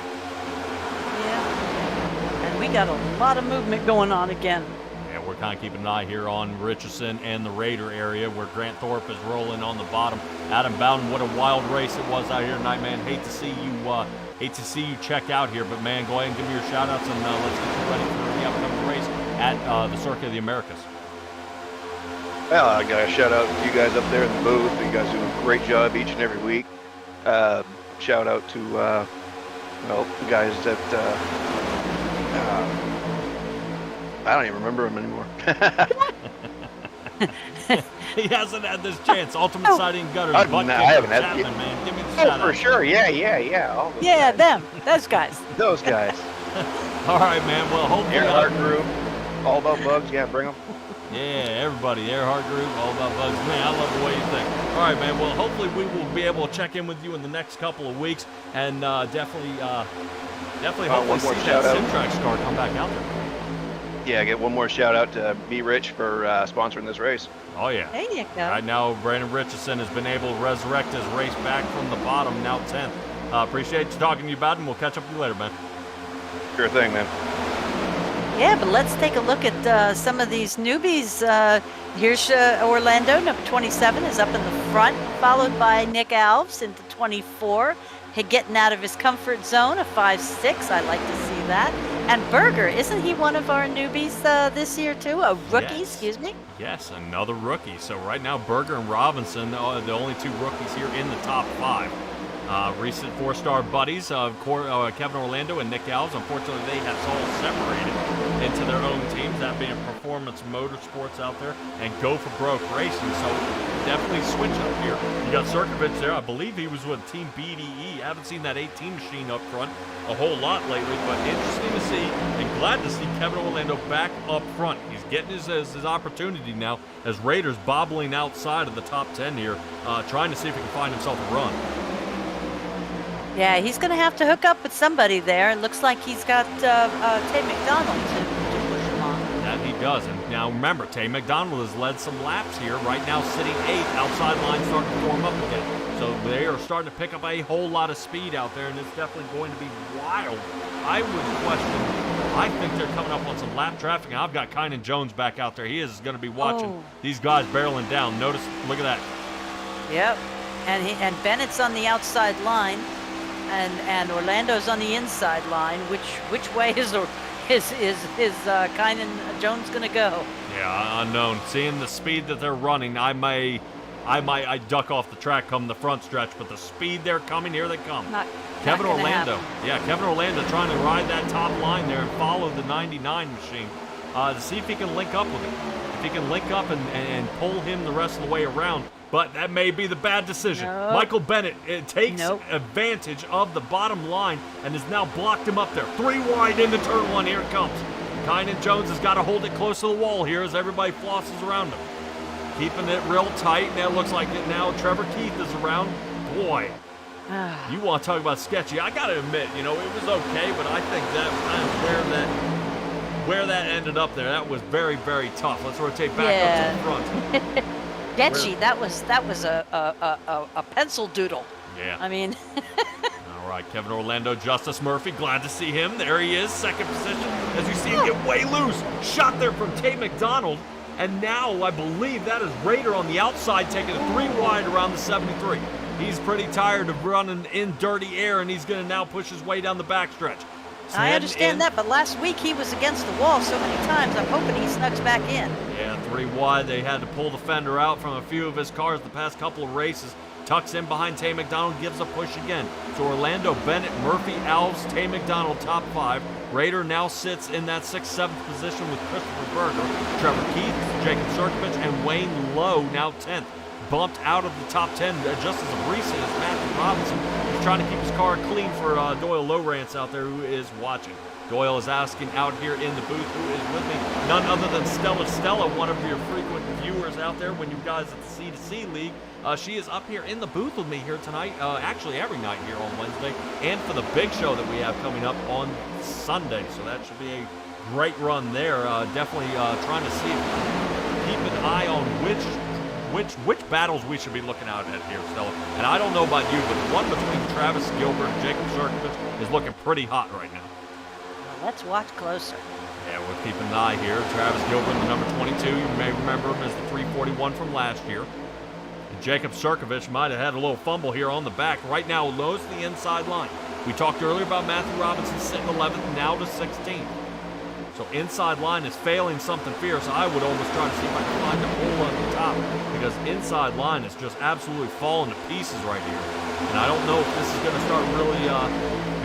Yeah. And we got a lot of movement going on again. Yeah, we're kind of keeping an eye here on Richardson and the Raider area where Grant Thorpe is rolling on the bottom. Adam Bowden, what a wild race it was out here tonight, man. Hate to see you check out here, but man, go ahead and give me your shout outs, and let's get you ready for the upcoming race at the Circuit of the Americas. Well, I got to shout out to you guys up there in the booth. You guys do a great job each and every week. Shout out to well, the guys that I don't even remember them anymore. He hasn't had this chance. Ultimate Siding and Gutters. I haven't had Chapman, it. man. Give me the Oh, shout for out. sure. Yeah. All those Yeah, guys. those guys. Those guys. All right, man. Well, hopefully. Earhart Group. All about bugs. Yeah, bring them. Yeah, everybody, Earhart Group, all about bugs. Man, I love the way you think. All right, man. Well, hopefully we will be able to check in with you in the next couple of weeks, and definitely hopefully one see more that shout out. Simtrax car come back out there. Yeah, get one more shout out to me, Rich, for sponsoring this race. Oh yeah. There you go. Right now, Brandon Richardson has been able to resurrect his race back from the bottom, now 10th. Appreciate you talking to you about it, and we'll catch up with you later, man. Sure thing, man. Yeah, but let's take a look at some of these newbies. Here's Orlando, number 27, is up in the front, followed by Nick Alves into 24. Getting out of his comfort zone, a 5.6. I like to see that. And Berger, isn't he one of our newbies this year too? A rookie, Yes. excuse me. Yes, another rookie. So right now, Berger and Robinson are the only two rookies here in the top 5. Recent 4-star buddies of Kevin Orlando and Nick Alves. Unfortunately, they have all separated into their own teams, that being Performance Motorsports out there and Go for Broke Racing. So definitely switch up here. You got Sirkovich there. I believe he was with Team BDE. I haven't seen that 18 machine up front a whole lot lately, but interesting to see and glad to see Kevin Orlando back up front. He's getting his opportunity now as Raiders bobbling outside of the top 10 here, trying to see if he can find himself a run. Yeah, he's going to have to hook up with somebody there. It looks like he's got Tay McDonald to push him on. That he does. And now remember, Tay McDonald has led some laps here, right now sitting 8th, outside line starting to form up again. So they are starting to pick up a whole lot of speed out there, and it's definitely going to be wild. I would question, I think they're coming up on some lap traffic, and I've got Kynan Jones back out there. He is going to be watching these guys barreling down. Notice, look at that. Yep. And Bennett's on the outside line. And Orlando's on the inside line. Which way is Kynan Jones gonna go? Yeah, unknown. Seeing the speed that they're running, I duck off the track come the front stretch, but the speed they're coming, here they come. Kevin Orlando. Yeah, Kevin Orlando trying to ride that top line there and follow the 99 machine to see if he can link up with him. If he can link up and pull him the rest of the way around. But that may be the bad decision. Nope. Michael Bennett takes advantage of the bottom line and has now blocked him up there. 3 wide into turn 1. Here it comes. Kynan Jones has got to hold it close to the wall here as everybody flosses around him. Keeping it real tight. Now it looks like it now Trevor Keith is around. Boy, you want to talk about sketchy. I got to admit, it was okay, but I think that kind of where that ended up there, that was very, very tough. Let's rotate back up to the front. Getchy, that was a pencil doodle. Yeah. I mean. All right, Kevin Orlando, Justice Murphy, glad to see him. There he is, second position. As you see him get way loose. Shot there from Tay McDonald. And now I believe that is Raider on the outside taking a 3 wide around the 73. He's pretty tired of running in dirty air, and he's going to now push his way down the backstretch. I understand that, but last week he was against the wall so many times. I'm hoping he snugs back in. Yeah, 3 wide. They had to pull the fender out from a few of his cars the past couple of races. Tucks in behind Tay McDonald, gives a push again. So Orlando, Bennett, Murphy, Alves, Tay McDonald, top 5. Raider now sits in that 6th, 7th position with Christopher Berger, Trevor Keith, Jacob Sirkovich, and Wayne Lowe now 10th. bumped out of the top 10 just as recent as Matthew Robinson. He's trying to keep his car clean for Doyle Lowrance out there who is watching. Doyle is asking out here in the booth who is with me. None other than Stella, one of your frequent viewers out there when you guys at the C2C League. She is up here in the booth with me here tonight, actually every night here on Wednesday, and for the big show that we have coming up on Sunday. So that should be a great run there. Definitely trying to see, keep an eye on which battles we should be looking out at here, Stella. And I don't know about you, but the one between Travis Gilbert and Jacob Zirkovich is looking pretty hot right now. Let's watch closer. Yeah, we're keeping an eye here. Travis Gilbert, the number 22. You may remember him as the 341 from last year. And Jacob Zirkovich might have had a little fumble here on the back. Right now, lows the inside line. We talked earlier about Matthew Robinson sitting 11th, now to 16th. So inside line is failing something fierce. I would almost try to see if I can find a hole on the top, because inside line is just absolutely falling to pieces right here. And I don't know if this is going to start really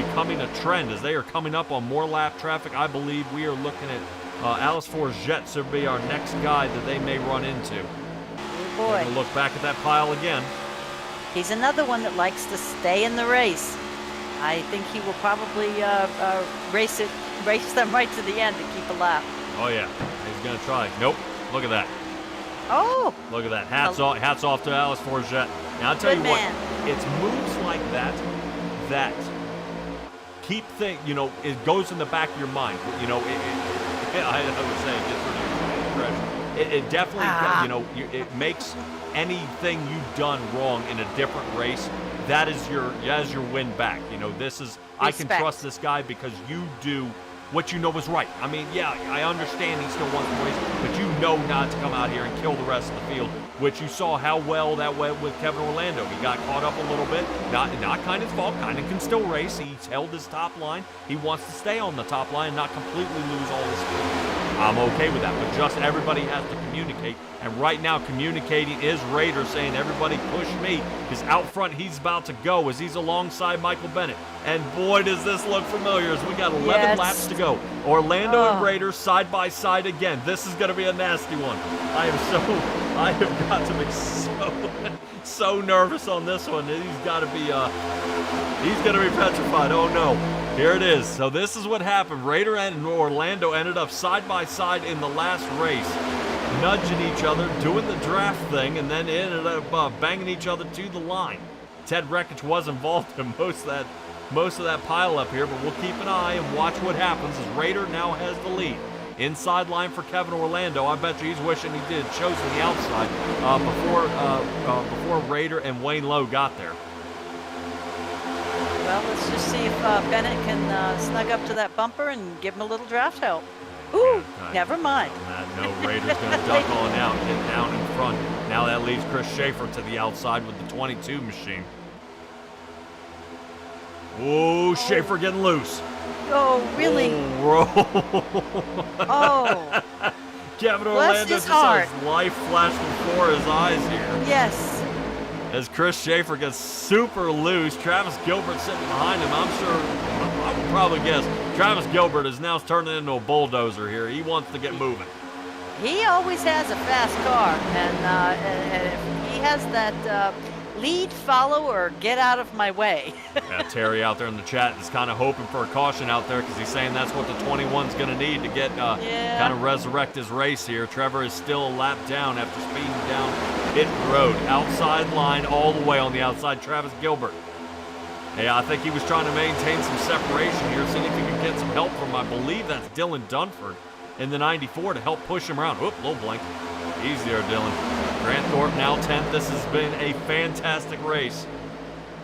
becoming a trend as they are coming up on more lap traffic. I believe we are looking at Alice Forget to be our next guy that they may run into. Oh boy. We're going to look back at that pile again. He's another one that likes to stay in the race. I think he will probably race them right to the end to keep a lap. Oh yeah, he's going to try. Nope, look at that. Oh! Look at that. Hats off to Alice Forget. Now I'll tell you what, it's moves like that that keep it goes in the back of your mind. I would say it gets rid of your impression. It definitely, it makes anything you've done wrong in a different race. That is your win back. This is, I can trust this guy because you do what you know is right. I mean, yeah, I understand he still wants to race, but you know not to come out here and kill the rest of the field, which you saw how well that went with Kevin Orlando. He got caught up a little bit. Not kind of his fault. Kind of can still race. He's held his top line. He wants to stay on the top line and not completely lose all his speed. I'm okay with that, but just everybody has to communicate. And right now, communicating is Raider saying, everybody push me, because out front he's about to go as he's alongside Michael Bennett. And boy, does this look familiar as we got 11 laps to go. Orlando and Raiders side by side again. This is going to be a nasty one. I have got to be so nervous on this one. He's going to be petrified. Oh no. Here it is. So this is what happened. Raider and Orlando ended up side by side in the last race, nudging each other, doing the draft thing, and then ended up banging each other to the line. Ted Rekich was involved in most of that pile up here, but we'll keep an eye and watch what happens as Raider now has the lead. Inside line for Kevin Orlando. I bet you he's wishing he did chosen the outside before Raider and Wayne Lowe got there. Well, let's just see if Bennett can snug up to that bumper and give him a little draft help. Ooh, never mind. No, Raider's going to duck on out, get down in front. Now that leaves Chris Schaefer to the outside with the 22 machine. Ooh, Schaefer getting loose. Oh, really? Oh. Kevin Orlando just has life flashing before his eyes here. Yes. As Chris Schaefer gets super loose, Travis Gilbert sitting behind him. I would probably guess Travis Gilbert is now turning into a bulldozer here. He wants to get moving. He always has a fast car, and if he has that lead, follow, or get out of my way. Yeah, Terry out there in the chat is kind of hoping for a caution out there because he's saying that's what the 21's going to need to get kind of resurrect his race here. Trevor is still a lap down after speeding down pit road. Outside line all the way on the outside, Travis Gilbert. Yeah, I think he was trying to maintain some separation here, seeing if he could get some help from, I believe that's Dylan Dunford in the 94 to help push him around. Oop, little blank. Easy there, Dylan. Grant Thorpe now 10th. This has been a fantastic race.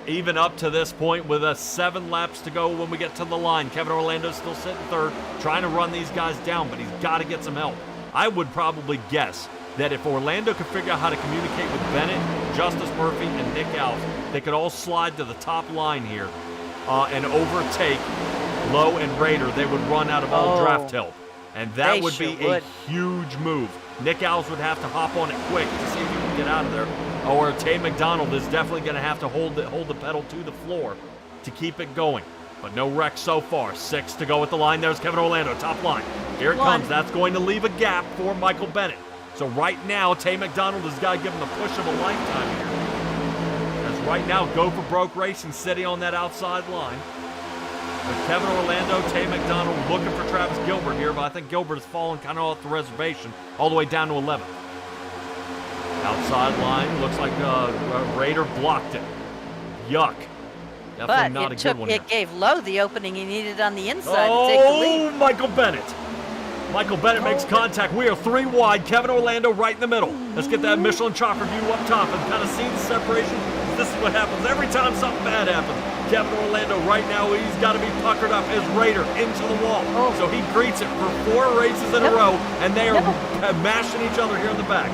Even up to this point with 7 laps to go when we get to the line. Kevin Orlando's still sitting third, trying to run these guys down, but he's got to get some help. I would probably guess that if Orlando could figure out how to communicate with Bennett, Justice Murphy, and Nick Alves, they could all slide to the top line here and overtake Lowe and Raider. They would run out of all draft help. And that would be a huge move. Nick Alves would have to hop on it quick to see if he can get out of there. Or Tay McDonald is definitely going to have to hold the pedal to the floor to keep it going. But no wreck so far. 6 to go at the line. There's Kevin Orlando, top line. Here it comes. That's going to leave a gap for Michael Bennett. So right now, Tay McDonald has got to give him the push of a lifetime here. As right now, Go for Broke Racing sitting on that outside line. With Kevin Orlando, Tay McDonald looking for Travis Gilbert here, but I think Gilbert has fallen kind of off the reservation all the way down to 11th. Outside line, looks like Raider blocked it. Yuck. Definitely not a good one here. It gave Lowe the opening he needed on the inside to take the lead. Michael Bennett. Michael Bennett makes contact. We are 3 wide. Kevin Orlando right in the middle. Let's get that Michelin chopper view up top and kind of see the separation. This is what happens every time something bad happens. Kevin Orlando right now, he's got to be puckered up as Raider into the wall. So he greets it for 4 races in a row, and they are mashing each other here in the back.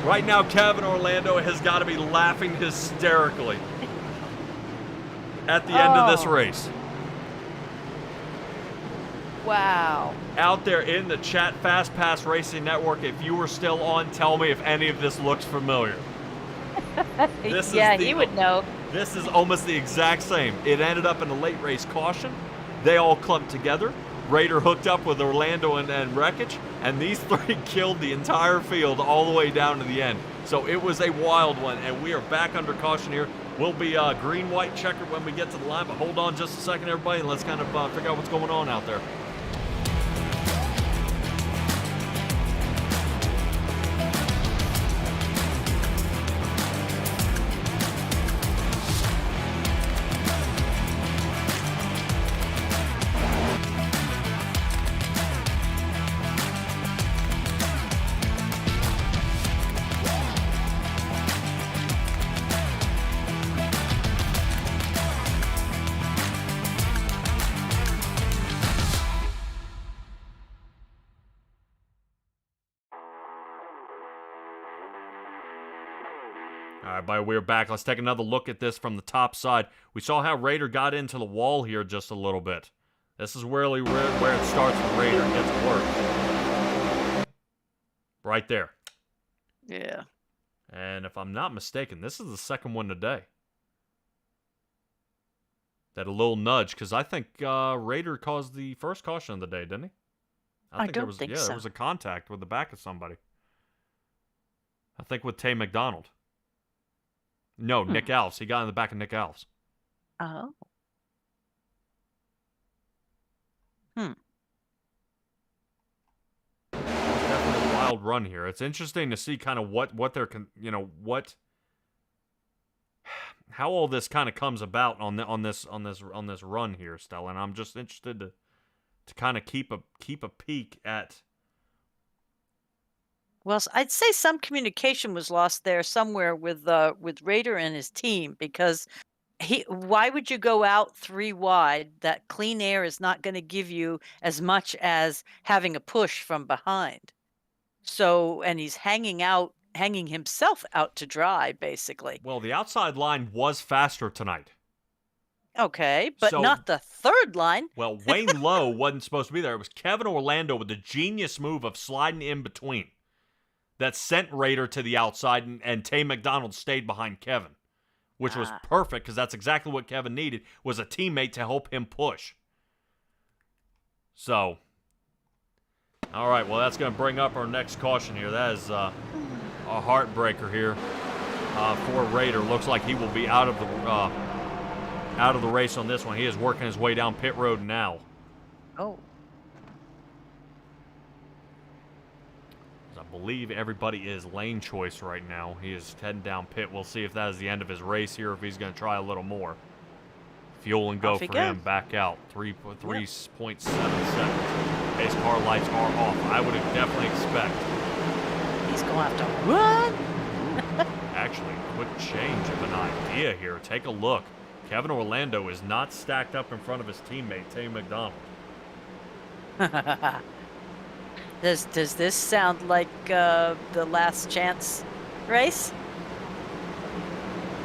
Right now, Kevin Orlando has got to be laughing hysterically at the end of this race. Wow. Out there in the chat, Fast Pass Racing Network, if you were still on, tell me if any of this looks familiar. He would know. This is almost the exact same. It ended up in a late race caution. They all clumped together. Raider hooked up with Orlando and Wreckage, and these 3 killed the entire field all the way down to the end. So it was a wild one, and we are back under caution here. We'll be green-white checkered when we get to the line, but hold on just a second, everybody, and let's kind of figure out what's going on out there. All right, buddy, we're back. Let's take another look at this from the top side. We saw how Raider got into the wall here just a little bit. This is where it starts for Raider and gets worked. Right there. Yeah. And if I'm not mistaken, this is the second one today. That a little nudge, because I think Raider caused the first caution of the day, didn't he? I don't think so. There was a contact with the back of somebody. I think with Tay McDonald. No, Nick Alves. He got in the back of Nick Alves. Oh. Definitely a wild run here. It's interesting to see kind of what they're, how all this kind of comes about on this run here, Stella. And I'm just interested to kind of keep a peek at. Well, I'd say some communication was lost there somewhere with Raider and his team, because why would you go out 3 wide? That clean air is not going to give you as much as having a push from behind. So, and he's hanging himself out to dry, basically. Well, the outside line was faster tonight. Okay, but not the third line. Well, Wayne Lowe wasn't supposed to be there. It was Kevin Orlando with the genius move of sliding in between that sent Raider to the outside, and Tay McDonald stayed behind Kevin, which was perfect, because that's exactly what Kevin needed, was a teammate to help him push. So, all right, well, that's going to bring up our next caution here. That is a heartbreaker here for Raider. Looks like he will be out of the race on this one. He is working his way down pit road now. Oh. I believe everybody is lane choice right now. He is heading down pit. We'll see if that is the end of his race here, if he's going to try a little more. Fuel and go for him. Back out. 3.7 seconds. Base car lights are off. I would definitely expect. He's going to have to run. Actually, quick change of an idea here. Take a look. Kevin Orlando is not stacked up in front of his teammate, Tay McDonald. Does this sound like the last chance race?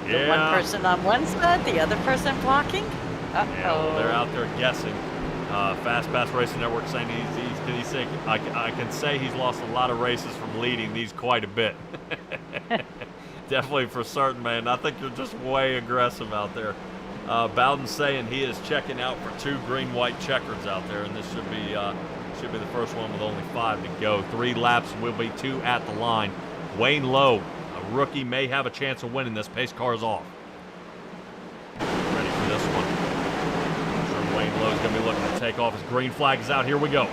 Yeah. The one person on one side, the other person blocking? Uh-oh. Yeah, well, they're out there guessing. Fast Pass Racing Network saying I can say he's lost a lot of races from leading these quite a bit. Definitely for certain, man. I think you're just way aggressive out there. Bowden saying he is checking out for 2 green-white checkers out there, and this should should be the first one with only 5 to go. 3 laps will be 2 at the line. Wayne Lowe, a rookie, may have a chance of winning this. Pace car is off. Ready for this one. I'm sure Wayne Lowe's going to be looking to take off. His green flag is out. Here we go.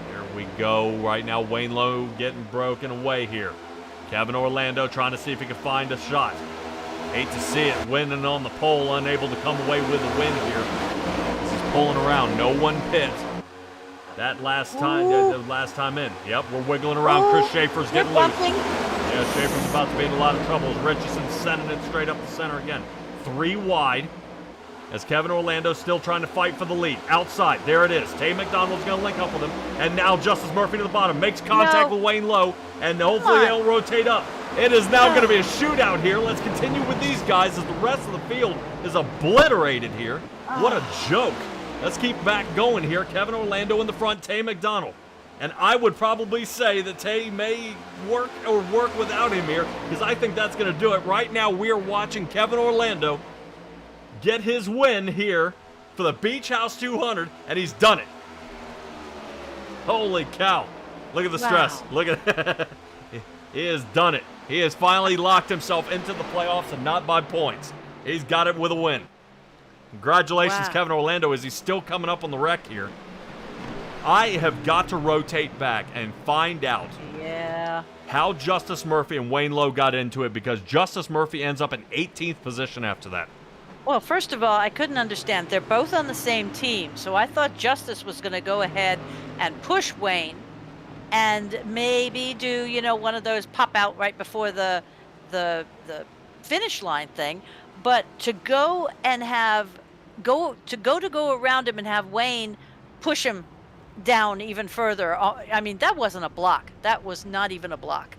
Here we go. Right now, Wayne Lowe getting broken away here. Kevin Orlando trying to see if he can find a shot. Hate to see it, winning on the pole, unable to come away with a win here. This is pulling around, no one pit. That last time in. Yep, we're wiggling around. Chris Schaefer's getting loose. Yeah, Schaefer's about to be in a lot of trouble. Richardson's sending it straight up the center again. 3 wide. As Kevin Orlando still trying to fight for the lead. Outside, there it is. Tay McDonald's going to link up with him. And now Justice Murphy to the bottom. Makes contact with Wayne Lowe. And hopefully they'll rotate up. It is now going to be a shootout here. Let's continue with these guys as the rest of the field is obliterated here. What a joke. Let's keep back going here. Kevin Orlando in the front, Tay McDonald. And I would probably say that Tay may work without him here, because I think that's going to do it. Right now we are watching Kevin Orlando get his win here for the Beach House 200, and he's done it. Holy cow. Look at the stress. Look at he has done it. He has finally locked himself into the playoffs, and not by points. He's got it with a win. Congratulations, Kevin Orlando, as he's still coming up on the wreck here. I have got to rotate back and find out how Justice Murphy and Wayne Lowe got into it, because Justice Murphy ends up in 18th position after that. Well, first of all, I couldn't understand. They're both on the same team, so I thought Justice was going to go ahead and push Wayne and maybe do, one of those pop out right before the finish line thing. But to go and go around him and have Wayne push him down even further, I mean, that wasn't a block. That was not even a block.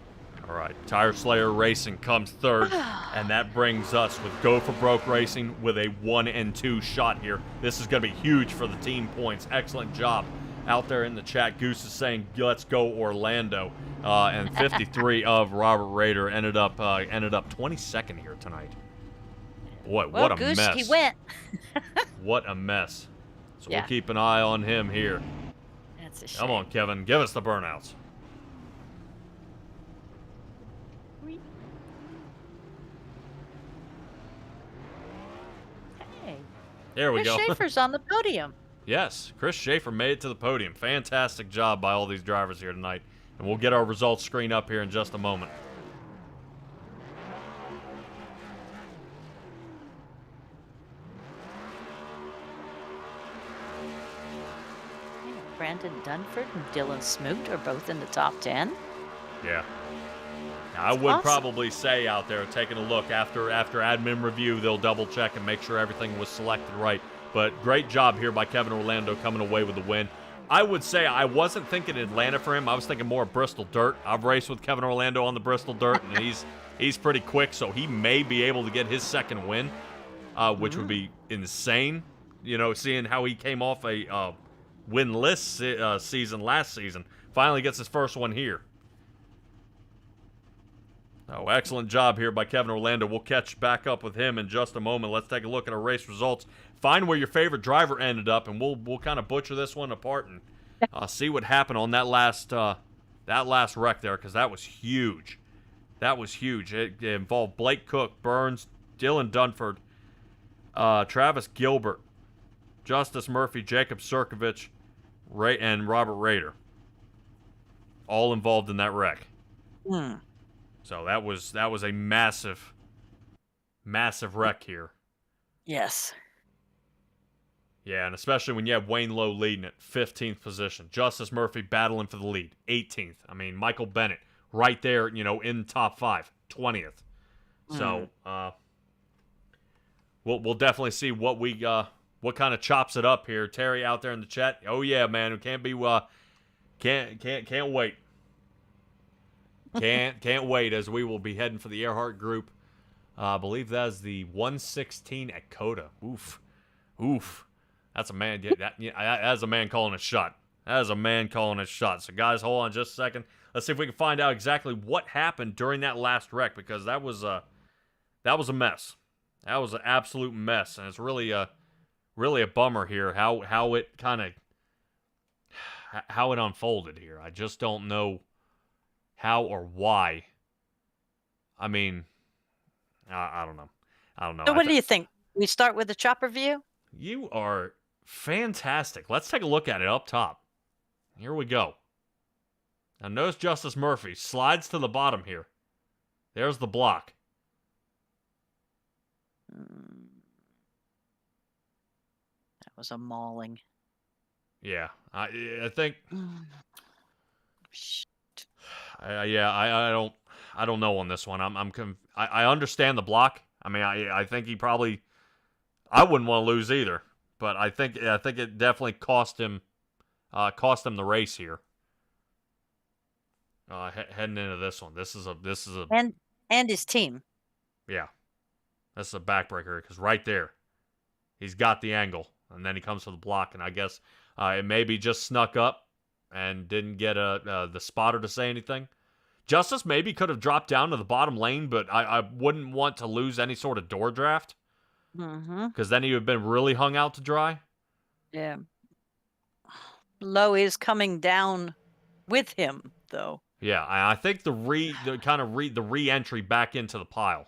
All right, Tire Slayer Racing comes third, and that brings us with Go for Broke Racing with a 1 and 2 shot here. This is going to be huge for the team points. Excellent job out there in the chat. Goose is saying, "Let's go Orlando," and 53 of Robert Roeder ended up 22nd here tonight. Boy, well, what a Goose, mess! He went. What a mess. So we'll keep an eye on him here. That's a shame. Come on, Kevin, give us the burnouts. There we go. Chris Schaefer's on the podium. Yes, Chris Schaefer made it to the podium. Fantastic job by all these drivers here tonight. And we'll get our results screen up here in just a moment. Brandon Dunford and Dylan Smoot are both in the top 10. Yeah. Now, I would probably say out there, taking a look after admin review, they'll double check and make sure everything was selected right. But great job here by Kevin Orlando coming away with the win. I would say I wasn't thinking Atlanta for him. I was thinking more Bristol Dirt. I've raced with Kevin Orlando on the Bristol Dirt, and he's pretty quick, so he may be able to get his second win, which would be insane. Seeing how he came off a winless season last season, finally gets his first one here. Oh, excellent job here by Kevin Orlando. We'll catch back up with him in just a moment. Let's take a look at our race results. Find where your favorite driver ended up, and we'll kind of butcher this one apart and see what happened on that last wreck there, because that was huge. That was huge. It involved Blake Cook, Burns, Dylan Dunford, Travis Gilbert, Justice Murphy, Jacob Sirkovich, and Robert Roeder. All involved in that wreck. So that was a massive wreck here. Yes. Yeah, and especially when you have Wayne Lowe leading at 15th position. Justice Murphy battling for the lead, 18th. I mean, Michael Bennett right there, in top 5, 20th. So we'll definitely see what kind of chops it up here. Terry out there in the chat. Oh yeah, man, it can't be can't wait. Can't wait, as we will be heading for the Earhart Group. I believe that is the 116 at Coda. Oof. That's a man. That's a man calling a shot. That is a man calling a shot. So guys, hold on just a second. Let's see if we can find out exactly what happened during that last wreck, because that was a mess. That was an absolute mess, and it's really a bummer here how it unfolded here. I just don't know how or why. I mean, I don't know. I don't know. So what do you think? We start with the chopper view? You are fantastic. Let's take a look at it up top. Here we go. Now notice Justice Murphy slides to the bottom here. There's the block. That was a mauling. Yeah, I think. Shit. I don't know on this one. I understand the block. I mean, I think he probably. I wouldn't want to lose either, but I think it definitely cost him the race here. Heading into this one, this is a and his team. Yeah, this is a backbreaker because right there, he's got the angle, and then he comes to the block, and I guess it maybe just snuck up and didn't get the spotter to say anything. Justice maybe could have dropped down to the bottom lane, but I wouldn't want to lose any sort of door draft. Because then he would have been really hung out to dry. Yeah. Lowe is coming down with him, though. Yeah, I think the re-entry back into the pile.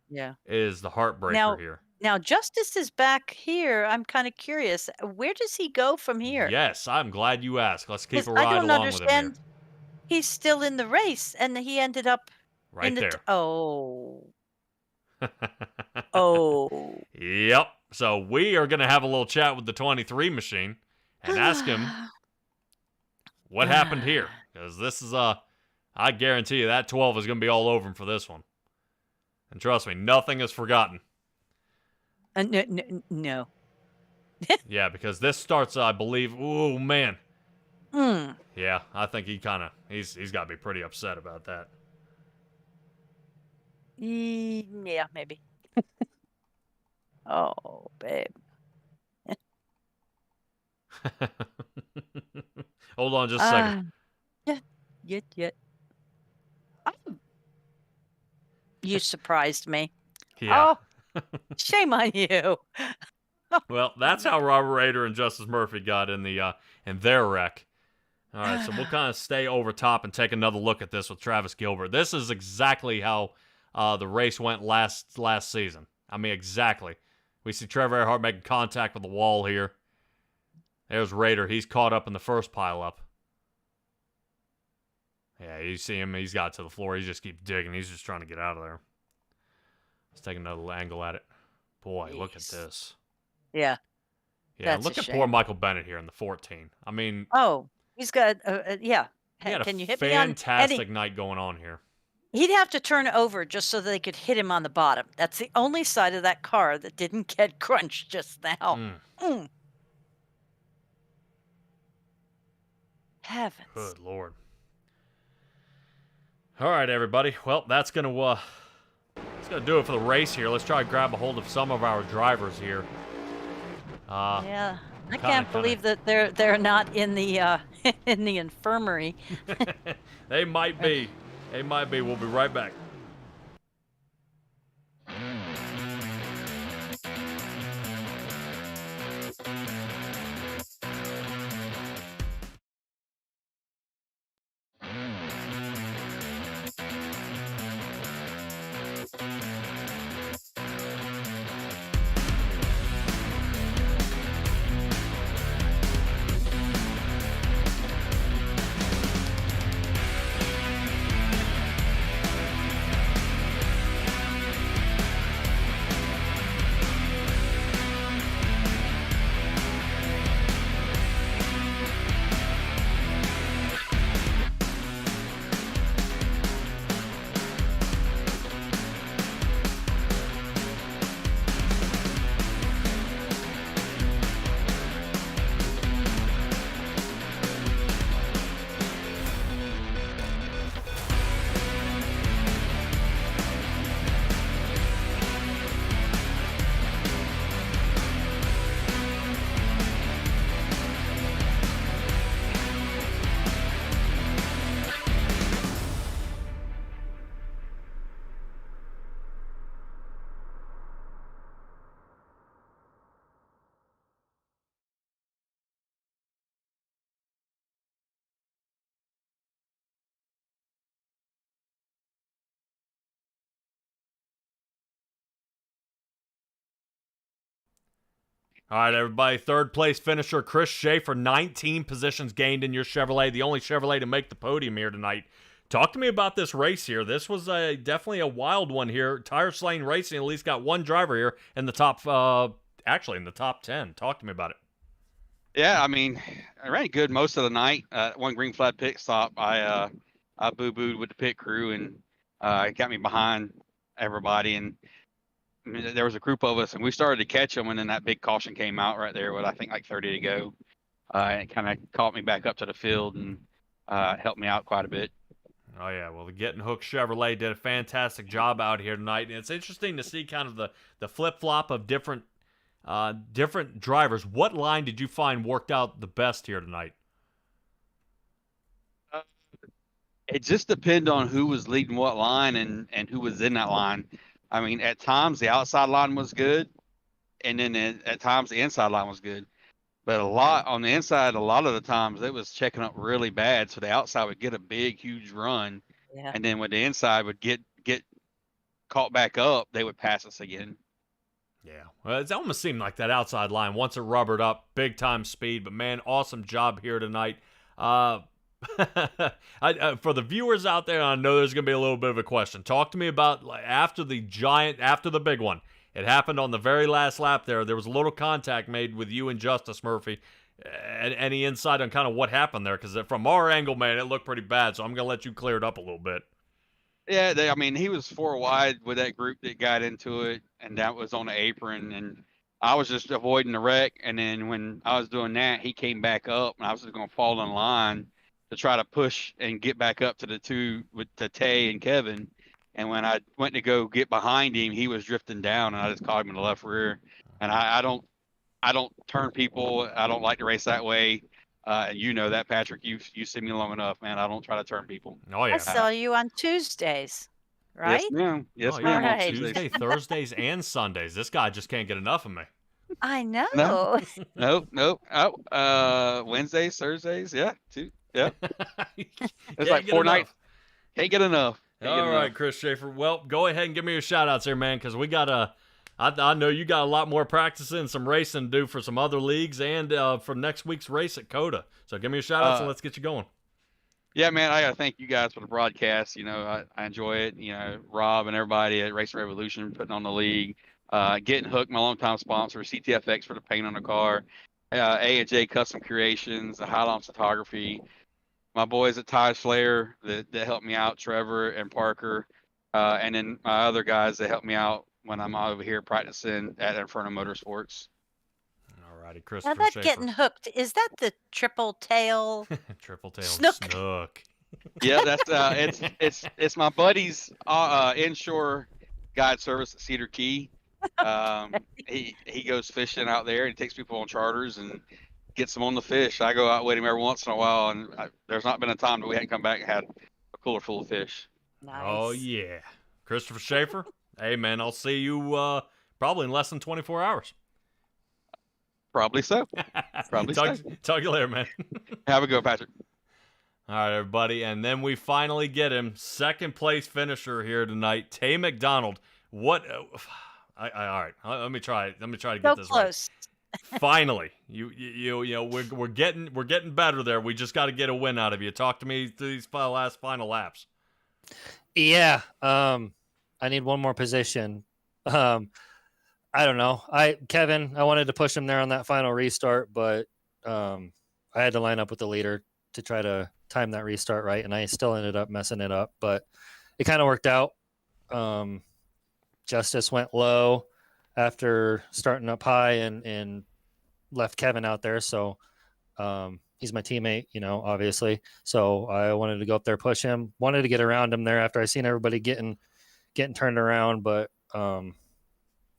Yeah. Is the heartbreaker here. Now Justice is back here. I'm kind of curious. Where does he go from here? Yes, I'm glad you asked. Let's keep a 'Cause ride I don't along with him understand. here. He's still in the race, and he ended up Right in the there. oh. Oh. Yep. So we are going to have a little chat with the 23 machine and ask him what happened here. Because this is, I guarantee you that 12 is going to be all over him for this one. And trust me, nothing is forgotten. No. Yeah, because this starts, I believe, oh, man. Mm. Yeah, I think he's got to be pretty upset about that. Yeah, maybe. Oh, babe. Hold on just a second. Yeah. Oh. You surprised me. Yeah. Oh, shame on you. Well, that's how Robert Roeder and Justice Murphy got in their wreck. All right, so we'll kind of stay over top and take another look at this with Travis Gilbert. This is exactly how the race went last season. I mean, exactly. We see Trevor Earhart making contact with the wall here. There's Roeder. He's caught up in the first pileup. Yeah, you see him. He's got to the floor. He just keeps digging. He's just trying to get out of there. Let's take another angle at it. Boy, Jeez. Look at this. Yeah. Yeah, That's look a at shame. poor Michael Bennett here in the 14. I mean, Oh, he's got yeah. he had Can a you hit me on fantastic night going on here. He'd have to turn over just so they could hit him on the bottom. That's the only side of that car that didn't get crunched just now. Heavens. Good Lord. All right, everybody. Well, that's gonna do it for the race here. Let's try to grab a hold of some of our drivers here. Yeah, I can't believe that they're not in the in the infirmary. They might be. We'll be right back. All right, everybody. Third place finisher Chris Schaefer, 19 positions gained in your Chevrolet, the only Chevrolet to make the podium here tonight. Talk to me about this race here. This was definitely a wild one here. Tire Slaying Racing at least got one driver here in the top, actually in the top 10. Talk to me about it. Yeah, I mean, I ran good most of the night. One green flag pit stop, I boo-booed with the pit crew, and it got me behind everybody. And I mean, there was a group of us, and we started to catch them, and then that big caution came out right there with, I think, like 30 to go. And it kind of caught me back up to the field and helped me out quite a bit. Oh, yeah. Well, the Getting Hooked Chevrolet did a fantastic job out here tonight. And it's interesting to see kind of the flip-flop of different drivers. What line did you find worked out the best here tonight? It just depended on who was leading what line and who was in that line. I mean, at times the outside line was good, and then at times the inside line was good. But a lot on the inside, a lot of the times it was checking up really bad. So the outside would get a big, huge run, and then when the inside would get caught back up, they would pass us again. Yeah, well, it almost seemed like that outside line, once it rubbered up, big time speed. But man, awesome job here tonight. For the viewers out there, I know there's going to be a little bit of a question. Talk to me about after the big one. It happened on the very last lap there. There was a little contact made with you and Justice Murphy. Any insight on kind of what happened there? Because from our angle, man, it looked pretty bad. So I'm going to let you clear it up a little bit. Yeah, I mean, he was 4 wide with that group that got into it, and that was on the apron. And I was just avoiding the wreck. And then when I was doing that, he came back up, and I was just going to fall in line to try to push and get back up to the two with Tay and Kevin. And when I went to go get behind him, he was drifting down, and I just caught him in the left rear. And I don't turn people. I don't like to race that way. You know that, Patrick. You've seen me long enough, man. I don't try to turn people. Oh yeah. I saw you on Tuesdays, right? Yes, ma'am. Yes, oh, ma'am. Yeah. Right. Tuesday, Thursdays, and Sundays. This guy just can't get enough of me. I know. No. Nope. Oh, Wednesdays, Thursdays. Yeah, too. Yeah. It's like 4 nights. Can't get enough. All right, Chris Schaefer. Well, go ahead and give me your shout-outs here, man, because we got I know you got a lot more practicing and some racing to do for some other leagues and for next week's race at COTA. So give me your shout-outs and let's get you going. Yeah, man, I got to thank you guys for the broadcast. You know, I enjoy it. You know, Rob and everybody at Racing Revolution putting on the league. Getting Hooked, my longtime sponsor, CTFX for the paint on the car, A&J Custom Creations, the Highline Photography, my boys at Tire Slayer that helped me out, Trevor and Parker, and then my other guys that helped me out when I'm over here practicing at Inferno Motorsports. All righty, Chris Now that Schaefer. Getting Hooked, is that the triple tail? Triple tail Snook. Yeah, that's it's my buddy's inshore guide service at Cedar Key. He goes fishing out there. He takes people on charters and gets them on the fish. I go out with him every once in a while, and there's not been a time that we hadn't come back and had a cooler full of fish. Nice. Oh yeah, Christopher Schaefer. Hey man, I'll see you probably in less than 24 hours. Probably so. Talk you later, man. Have a good, Patrick. All right, everybody, and then we finally get him, second place finisher here tonight, Tay McDonald. What? All right, let me try. Let me try to get this close. right. Finally, you know we're getting better there. We just got to get a win out of you. Talk to me through these last final laps. Yeah, I need one more position. I don't know. Kevin, I wanted to push him there on that final restart, but I had to line up with the leader to try to time that restart right, and I still ended up messing it up, but it kind of worked out. Justice went low after starting up high and left Kevin out there, so he's my teammate, you know, obviously. So I wanted to go up there, push him, wanted to get around him there after I seen everybody getting turned around, but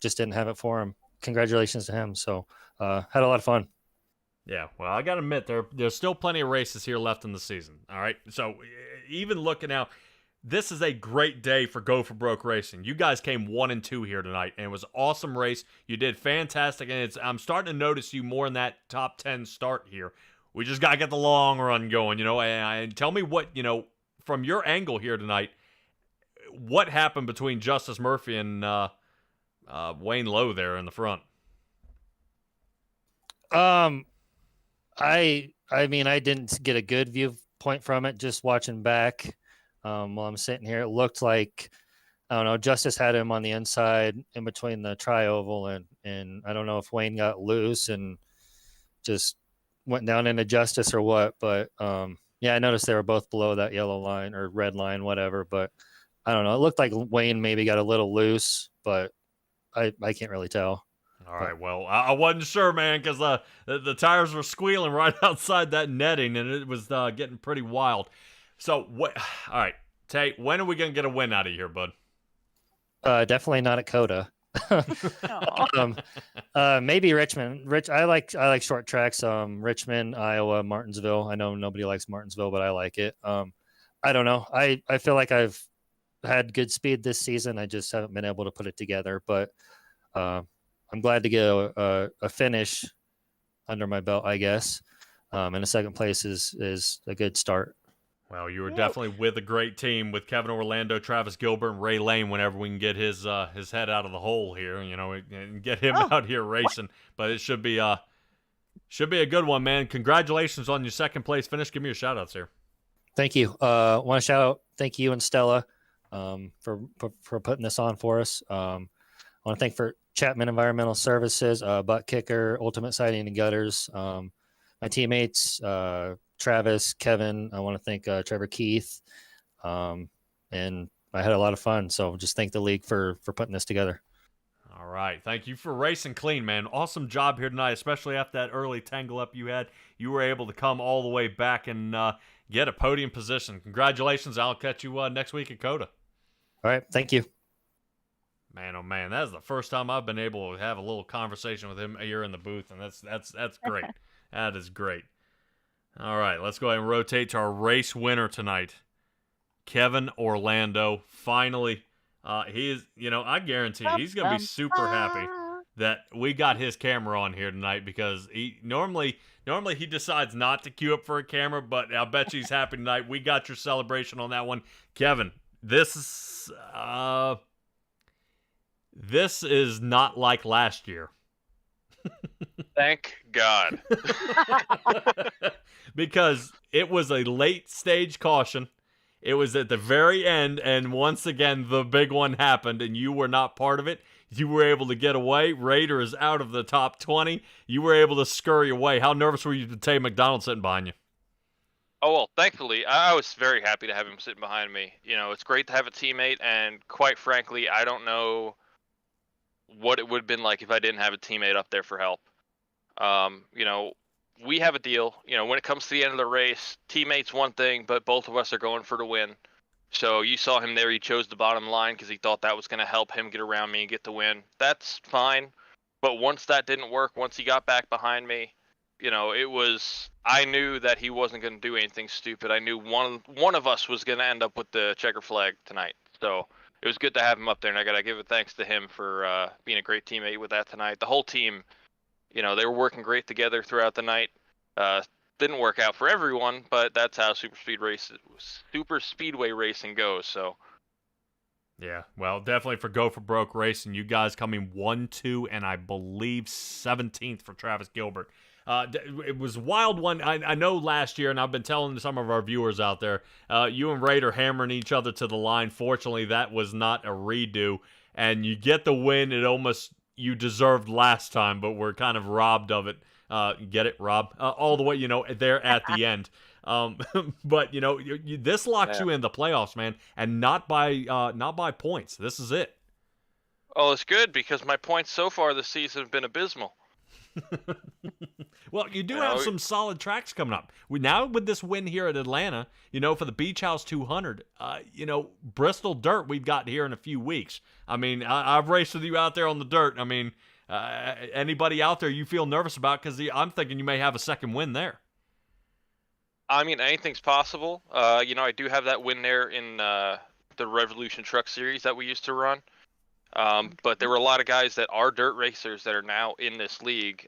just didn't have it for him. Congratulations to him. So had a lot of fun. Yeah, well, I got to admit, there's still plenty of races here left in the season, all right? So even looking out, this is a great day for Go for Broke Racing. You guys came 1 and 2 here tonight, and it was an awesome race. You did fantastic, and I'm starting to notice you more in that top 10 start here. We just got to get the long run going, you know, and tell me what, you know, from your angle here tonight, what happened between Justice Murphy and Wayne Lowe there in the front? I mean, I didn't get a good viewpoint from it. Just watching back, while I'm sitting here, it looked like, I don't know, Justice had him on the inside in between the tri-oval, and I don't know if Wayne got loose and just went down into Justice or what. But yeah, I noticed they were both below that yellow line or red line, whatever. But I don't know. It looked like Wayne maybe got a little loose, but I can't really tell. All right, well, I wasn't sure, man, because the tires were squealing right outside that netting, and it was getting pretty wild. So, what? All right, Tate, when are we going to get a win out of here, bud? Definitely not at Coda. Maybe Richmond. I like short tracks. Richmond, Iowa, Martinsville. I know nobody likes Martinsville, but I like it. I don't know. I feel like I've had good speed this season. I just haven't been able to put it together. But I'm glad to get a finish under my belt, I guess. And a second place is a good start. Well, you were definitely with a great team with Kevin Orlando, Travis Gilbert, and Ray Lane. Whenever we can get his head out of the hole here, and get him out here racing. But it should be a good one, man. Congratulations on your second place finish. Give me your shout outs here. Thank you. Want to shout out, thank you and Stella for putting this on for us. I want to thank for Chapman Environmental Services, Butt Kicker, Ultimate Siding and Gutters, my teammates, Travis, Kevin. I want to thank Trevor Keith, and I had a lot of fun. So just thank the league for putting this together. All right, thank you for racing clean, man. Awesome job here tonight, especially after that early tangle up you had. You were able to come all the way back and get a podium position. Congratulations. I'll catch you next week at Coda. All right, thank you. Man, oh man, that's the first time I've been able to have a little conversation with him here in the booth, and that's great. That is great. All right, let's go ahead and rotate to our race winner tonight, Kevin Orlando. Finally, he is. I guarantee he's gonna be super happy that we got his camera on here tonight, because he normally he decides not to queue up for a camera, but I bet you he's happy tonight. We got your celebration on that one, Kevin. This is not like last year. Thank God. Because it was a late stage caution. It was at the very end, and once again, the big one happened, and you were not part of it. You were able to get away. Raider is out of the top 20. You were able to scurry away. How nervous were you to Tay McDonald sitting behind you? Oh, well, thankfully, I was very happy to have him sitting behind me. It's great to have a teammate, and quite frankly, I don't know what it would have been like if I didn't have a teammate up there for help. We have a deal. When it comes to the end of the race, teammates one thing, but both of us are going for the win. So you saw him there. He chose the bottom line because he thought that was going to help him get around me and get the win. That's fine. But once that didn't work, once he got back behind me, I knew that he wasn't going to do anything stupid. I knew one of us was going to end up with the checker flag tonight. So it was good to have him up there, and I got to give it thanks to him for being a great teammate with that tonight. The whole team, they were working great together throughout the night. Didn't work out for everyone, but that's how super speedway racing goes. So yeah, well, definitely for Go for Broke Racing, you guys coming 1-2 and I believe 17th for Travis Gilbert. It was a wild one. I know last year, and I've been telling some of our viewers out there, you and Raider hammering each other to the line. Fortunately, that was not a redo, and you get the win. It almost you deserved last time, but we're kind of robbed of it. Get it, Rob? All the way, there at the end. But this locks you in the playoffs, man, and not by points. This is it. Oh, it's good because my points so far this season have been abysmal. Well, you do have some solid tracks coming up. Now with this win here at Atlanta, for the Beach House 200, Bristol Dirt we've got here in a few weeks. I mean, I've raced with you out there on the dirt. I mean, anybody out there you feel nervous about? Because I'm thinking you may have a second win there. I mean, anything's possible. I do have that win there in the Revolution Truck Series that we used to run. But there were a lot of guys that are dirt racers that are now in this league.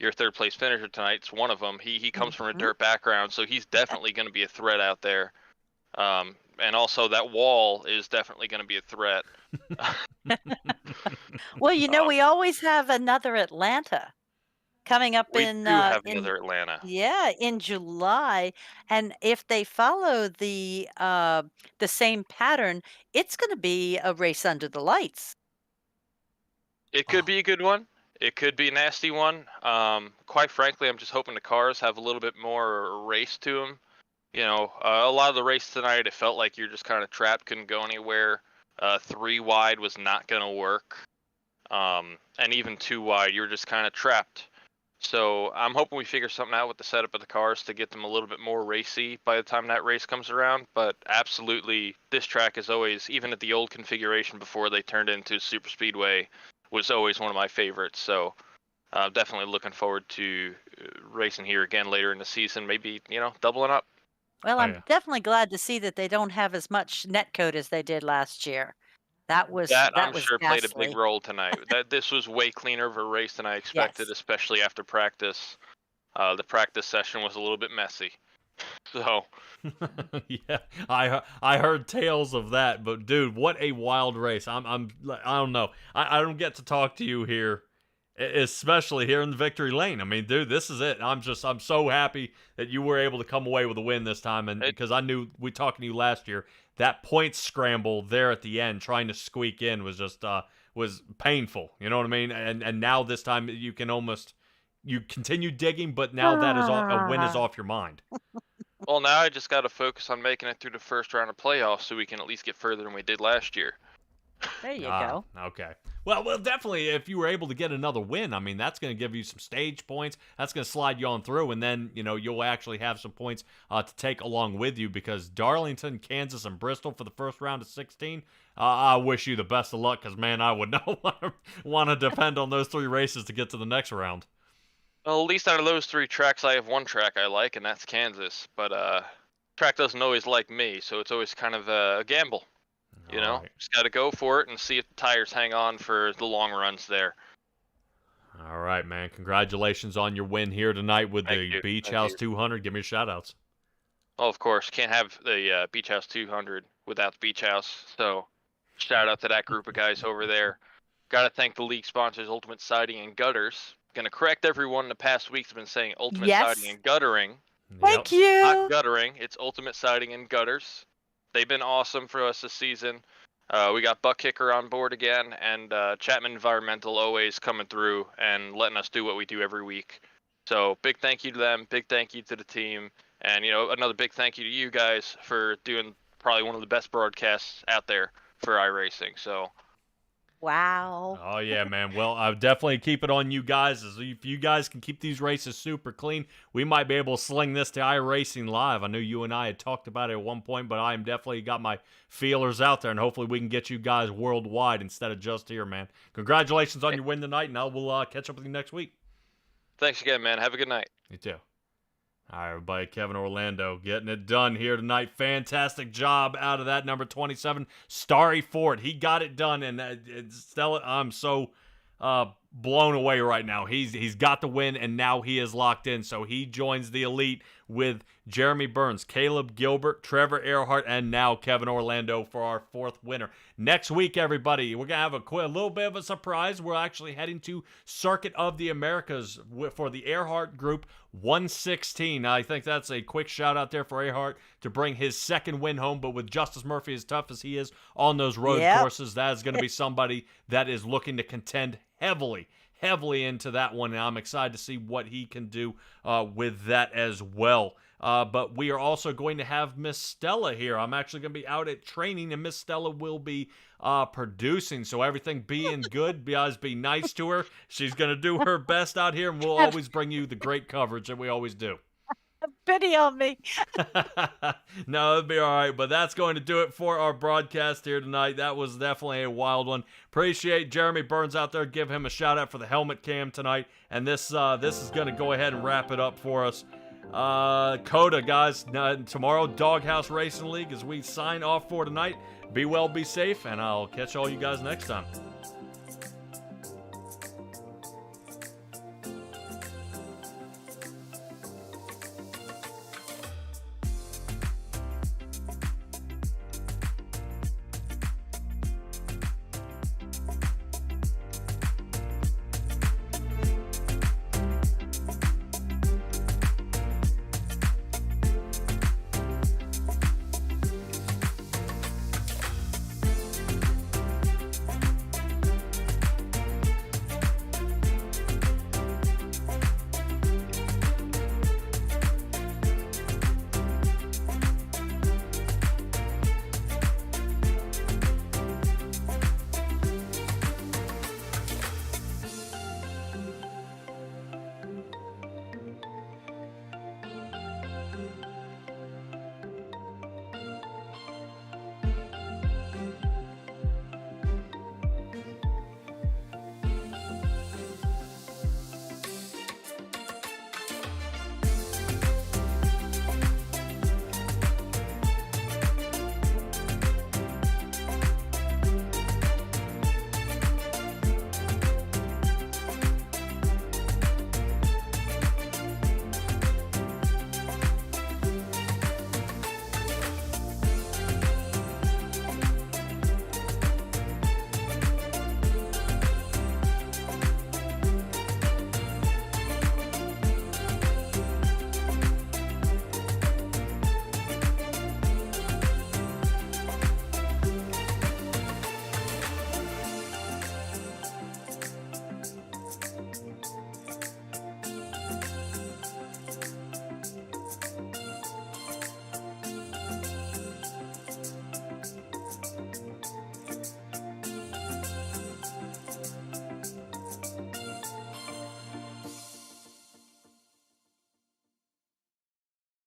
Your third place finisher tonight's one of them. He comes from a dirt background, so he's definitely going to be a threat out there. And also that wall is definitely going to be a threat. Well, we always have another Atlanta coming up We in do have in another Atlanta. yeah, in July, and if they follow the same pattern, it's going to be a race under the lights. It could be a good one. It could be a nasty one. Quite frankly, I'm just hoping the cars have a little bit more race to them. You know, a lot of the race tonight, it felt like you're just kind of trapped, couldn't go anywhere. 3 wide was not going to work. And even 2 wide, you were just kind of trapped. So I'm hoping we figure something out with the setup of the cars to get them a little bit more racy by the time that race comes around. But absolutely, this track is always, even at the old configuration before they turned into Super Speedway, was always one of my favorites. So definitely looking forward to racing here again later in the season, maybe, you know, doubling up. Well, Oh, I'm yeah. definitely glad to see that they don't have as much netcode as they did last year. That was That that I'm was sure played a big ghastly. role tonight. That this was way cleaner of a race than I expected, Yes. especially after practice. The practice session was a little bit messy. So Yeah, I heard tales of that, but dude, what a wild race! I don't know. I don't get to talk to you here, especially here in the victory lane. I mean, dude, this is it. I'm so happy that you were able to come away with a win this time, and because I knew we talking to you last year, that point scramble there at the end, trying to squeak in was just was painful. You know what I mean? And now this time you can almost you continue digging, but now that is a win is off your mind. well, now I just got to focus on making it through the first round of playoffs so we can at least get further than we did last year. There you Ah, go. okay. Well, definitely, if you were able to get another win, I mean, that's going to give you some stage points. That's going to slide you on through, and then, you know, you'll actually have some points to take along with you because Darlington, Kansas, and Bristol for the first round of 16, I wish you the best of luck because, man, I would not want to depend on those 3 races to get to the next round. Well, at least out of those 3 tracks, I have one track I like, and that's Kansas. But track doesn't always like me, so it's always kind of a gamble. You know, Alright. just got to go for it and see if the tires hang on for the long runs there. All right, man. Congratulations on your win here tonight with Thank the you. Beach Thank House you. 200. Give me your shout-outs. Oh, of course, can't have the Beach House 200 without the Beach House. So shout out to that group of guys over there. Got to thank the league sponsors, Ultimate Siding and Gutters. Going to correct everyone in the past weeks have been saying Ultimate Yes. Siding and Guttering. Thank Yep. you. Not guttering, it's Ultimate Siding and Gutters. They've been awesome for us this season. We got Buck Kicker on board again, and Chapman Environmental always coming through and letting us do what we do every week. So big thank you to them, big thank you to the team, and you know, another big thank you to you guys for doing probably one of the best broadcasts out there for iRacing. So Wow. Oh, yeah, man. Well, I'll definitely keep it on you guys. As if you guys can keep these races super clean, we might be able to sling this to iRacing Live. I know you and I had talked about it at one point, but I am definitely got my feelers out there, and hopefully we can get you guys worldwide instead of just here, man. Congratulations on your win tonight, and I will catch up with you next week. thanks again, man. Have a good night. You too. All right, everybody. Kevin Orlando getting it done here tonight. Fantastic job out of that number 27, Starry Ford. He got it done, and Stella, I'm so blown away right now. He's got the win, and now he is locked in. So he joins the elite with Jeremy Burns, Caleb Gilbert, Trevor Earhart, and now Kevin Orlando for our 4th winner. Next week, everybody, we're going to have a little bit of a surprise. We're actually heading to Circuit of the Americas for the Earhart Group 116. I think that's a quick shout out there for Earhart to bring his 2nd win home, but with Justice Murphy as tough as he is on those road Yep. courses, that is going to be somebody that is looking to contend heavily into that one, and I'm excited to see what he can do with that as well. But we are also going to have Miss Stella here. I'm actually going to be out at training, and Miss Stella will be producing. So everything being good, guys, be nice to her. She's going to do her best out here, and we'll always bring you the great coverage that we always do. Pity on me. No, it'll be all right. But that's going to do it for our broadcast here tonight. That was definitely a wild one. Appreciate Jeremy Burns out there. Give him a shout out for the helmet cam tonight. And this is going to go ahead and wrap it up for us. Coda, guys. Tomorrow, Doghouse Racing League as we sign off for tonight. Be well, be safe, and I'll catch all you guys next time.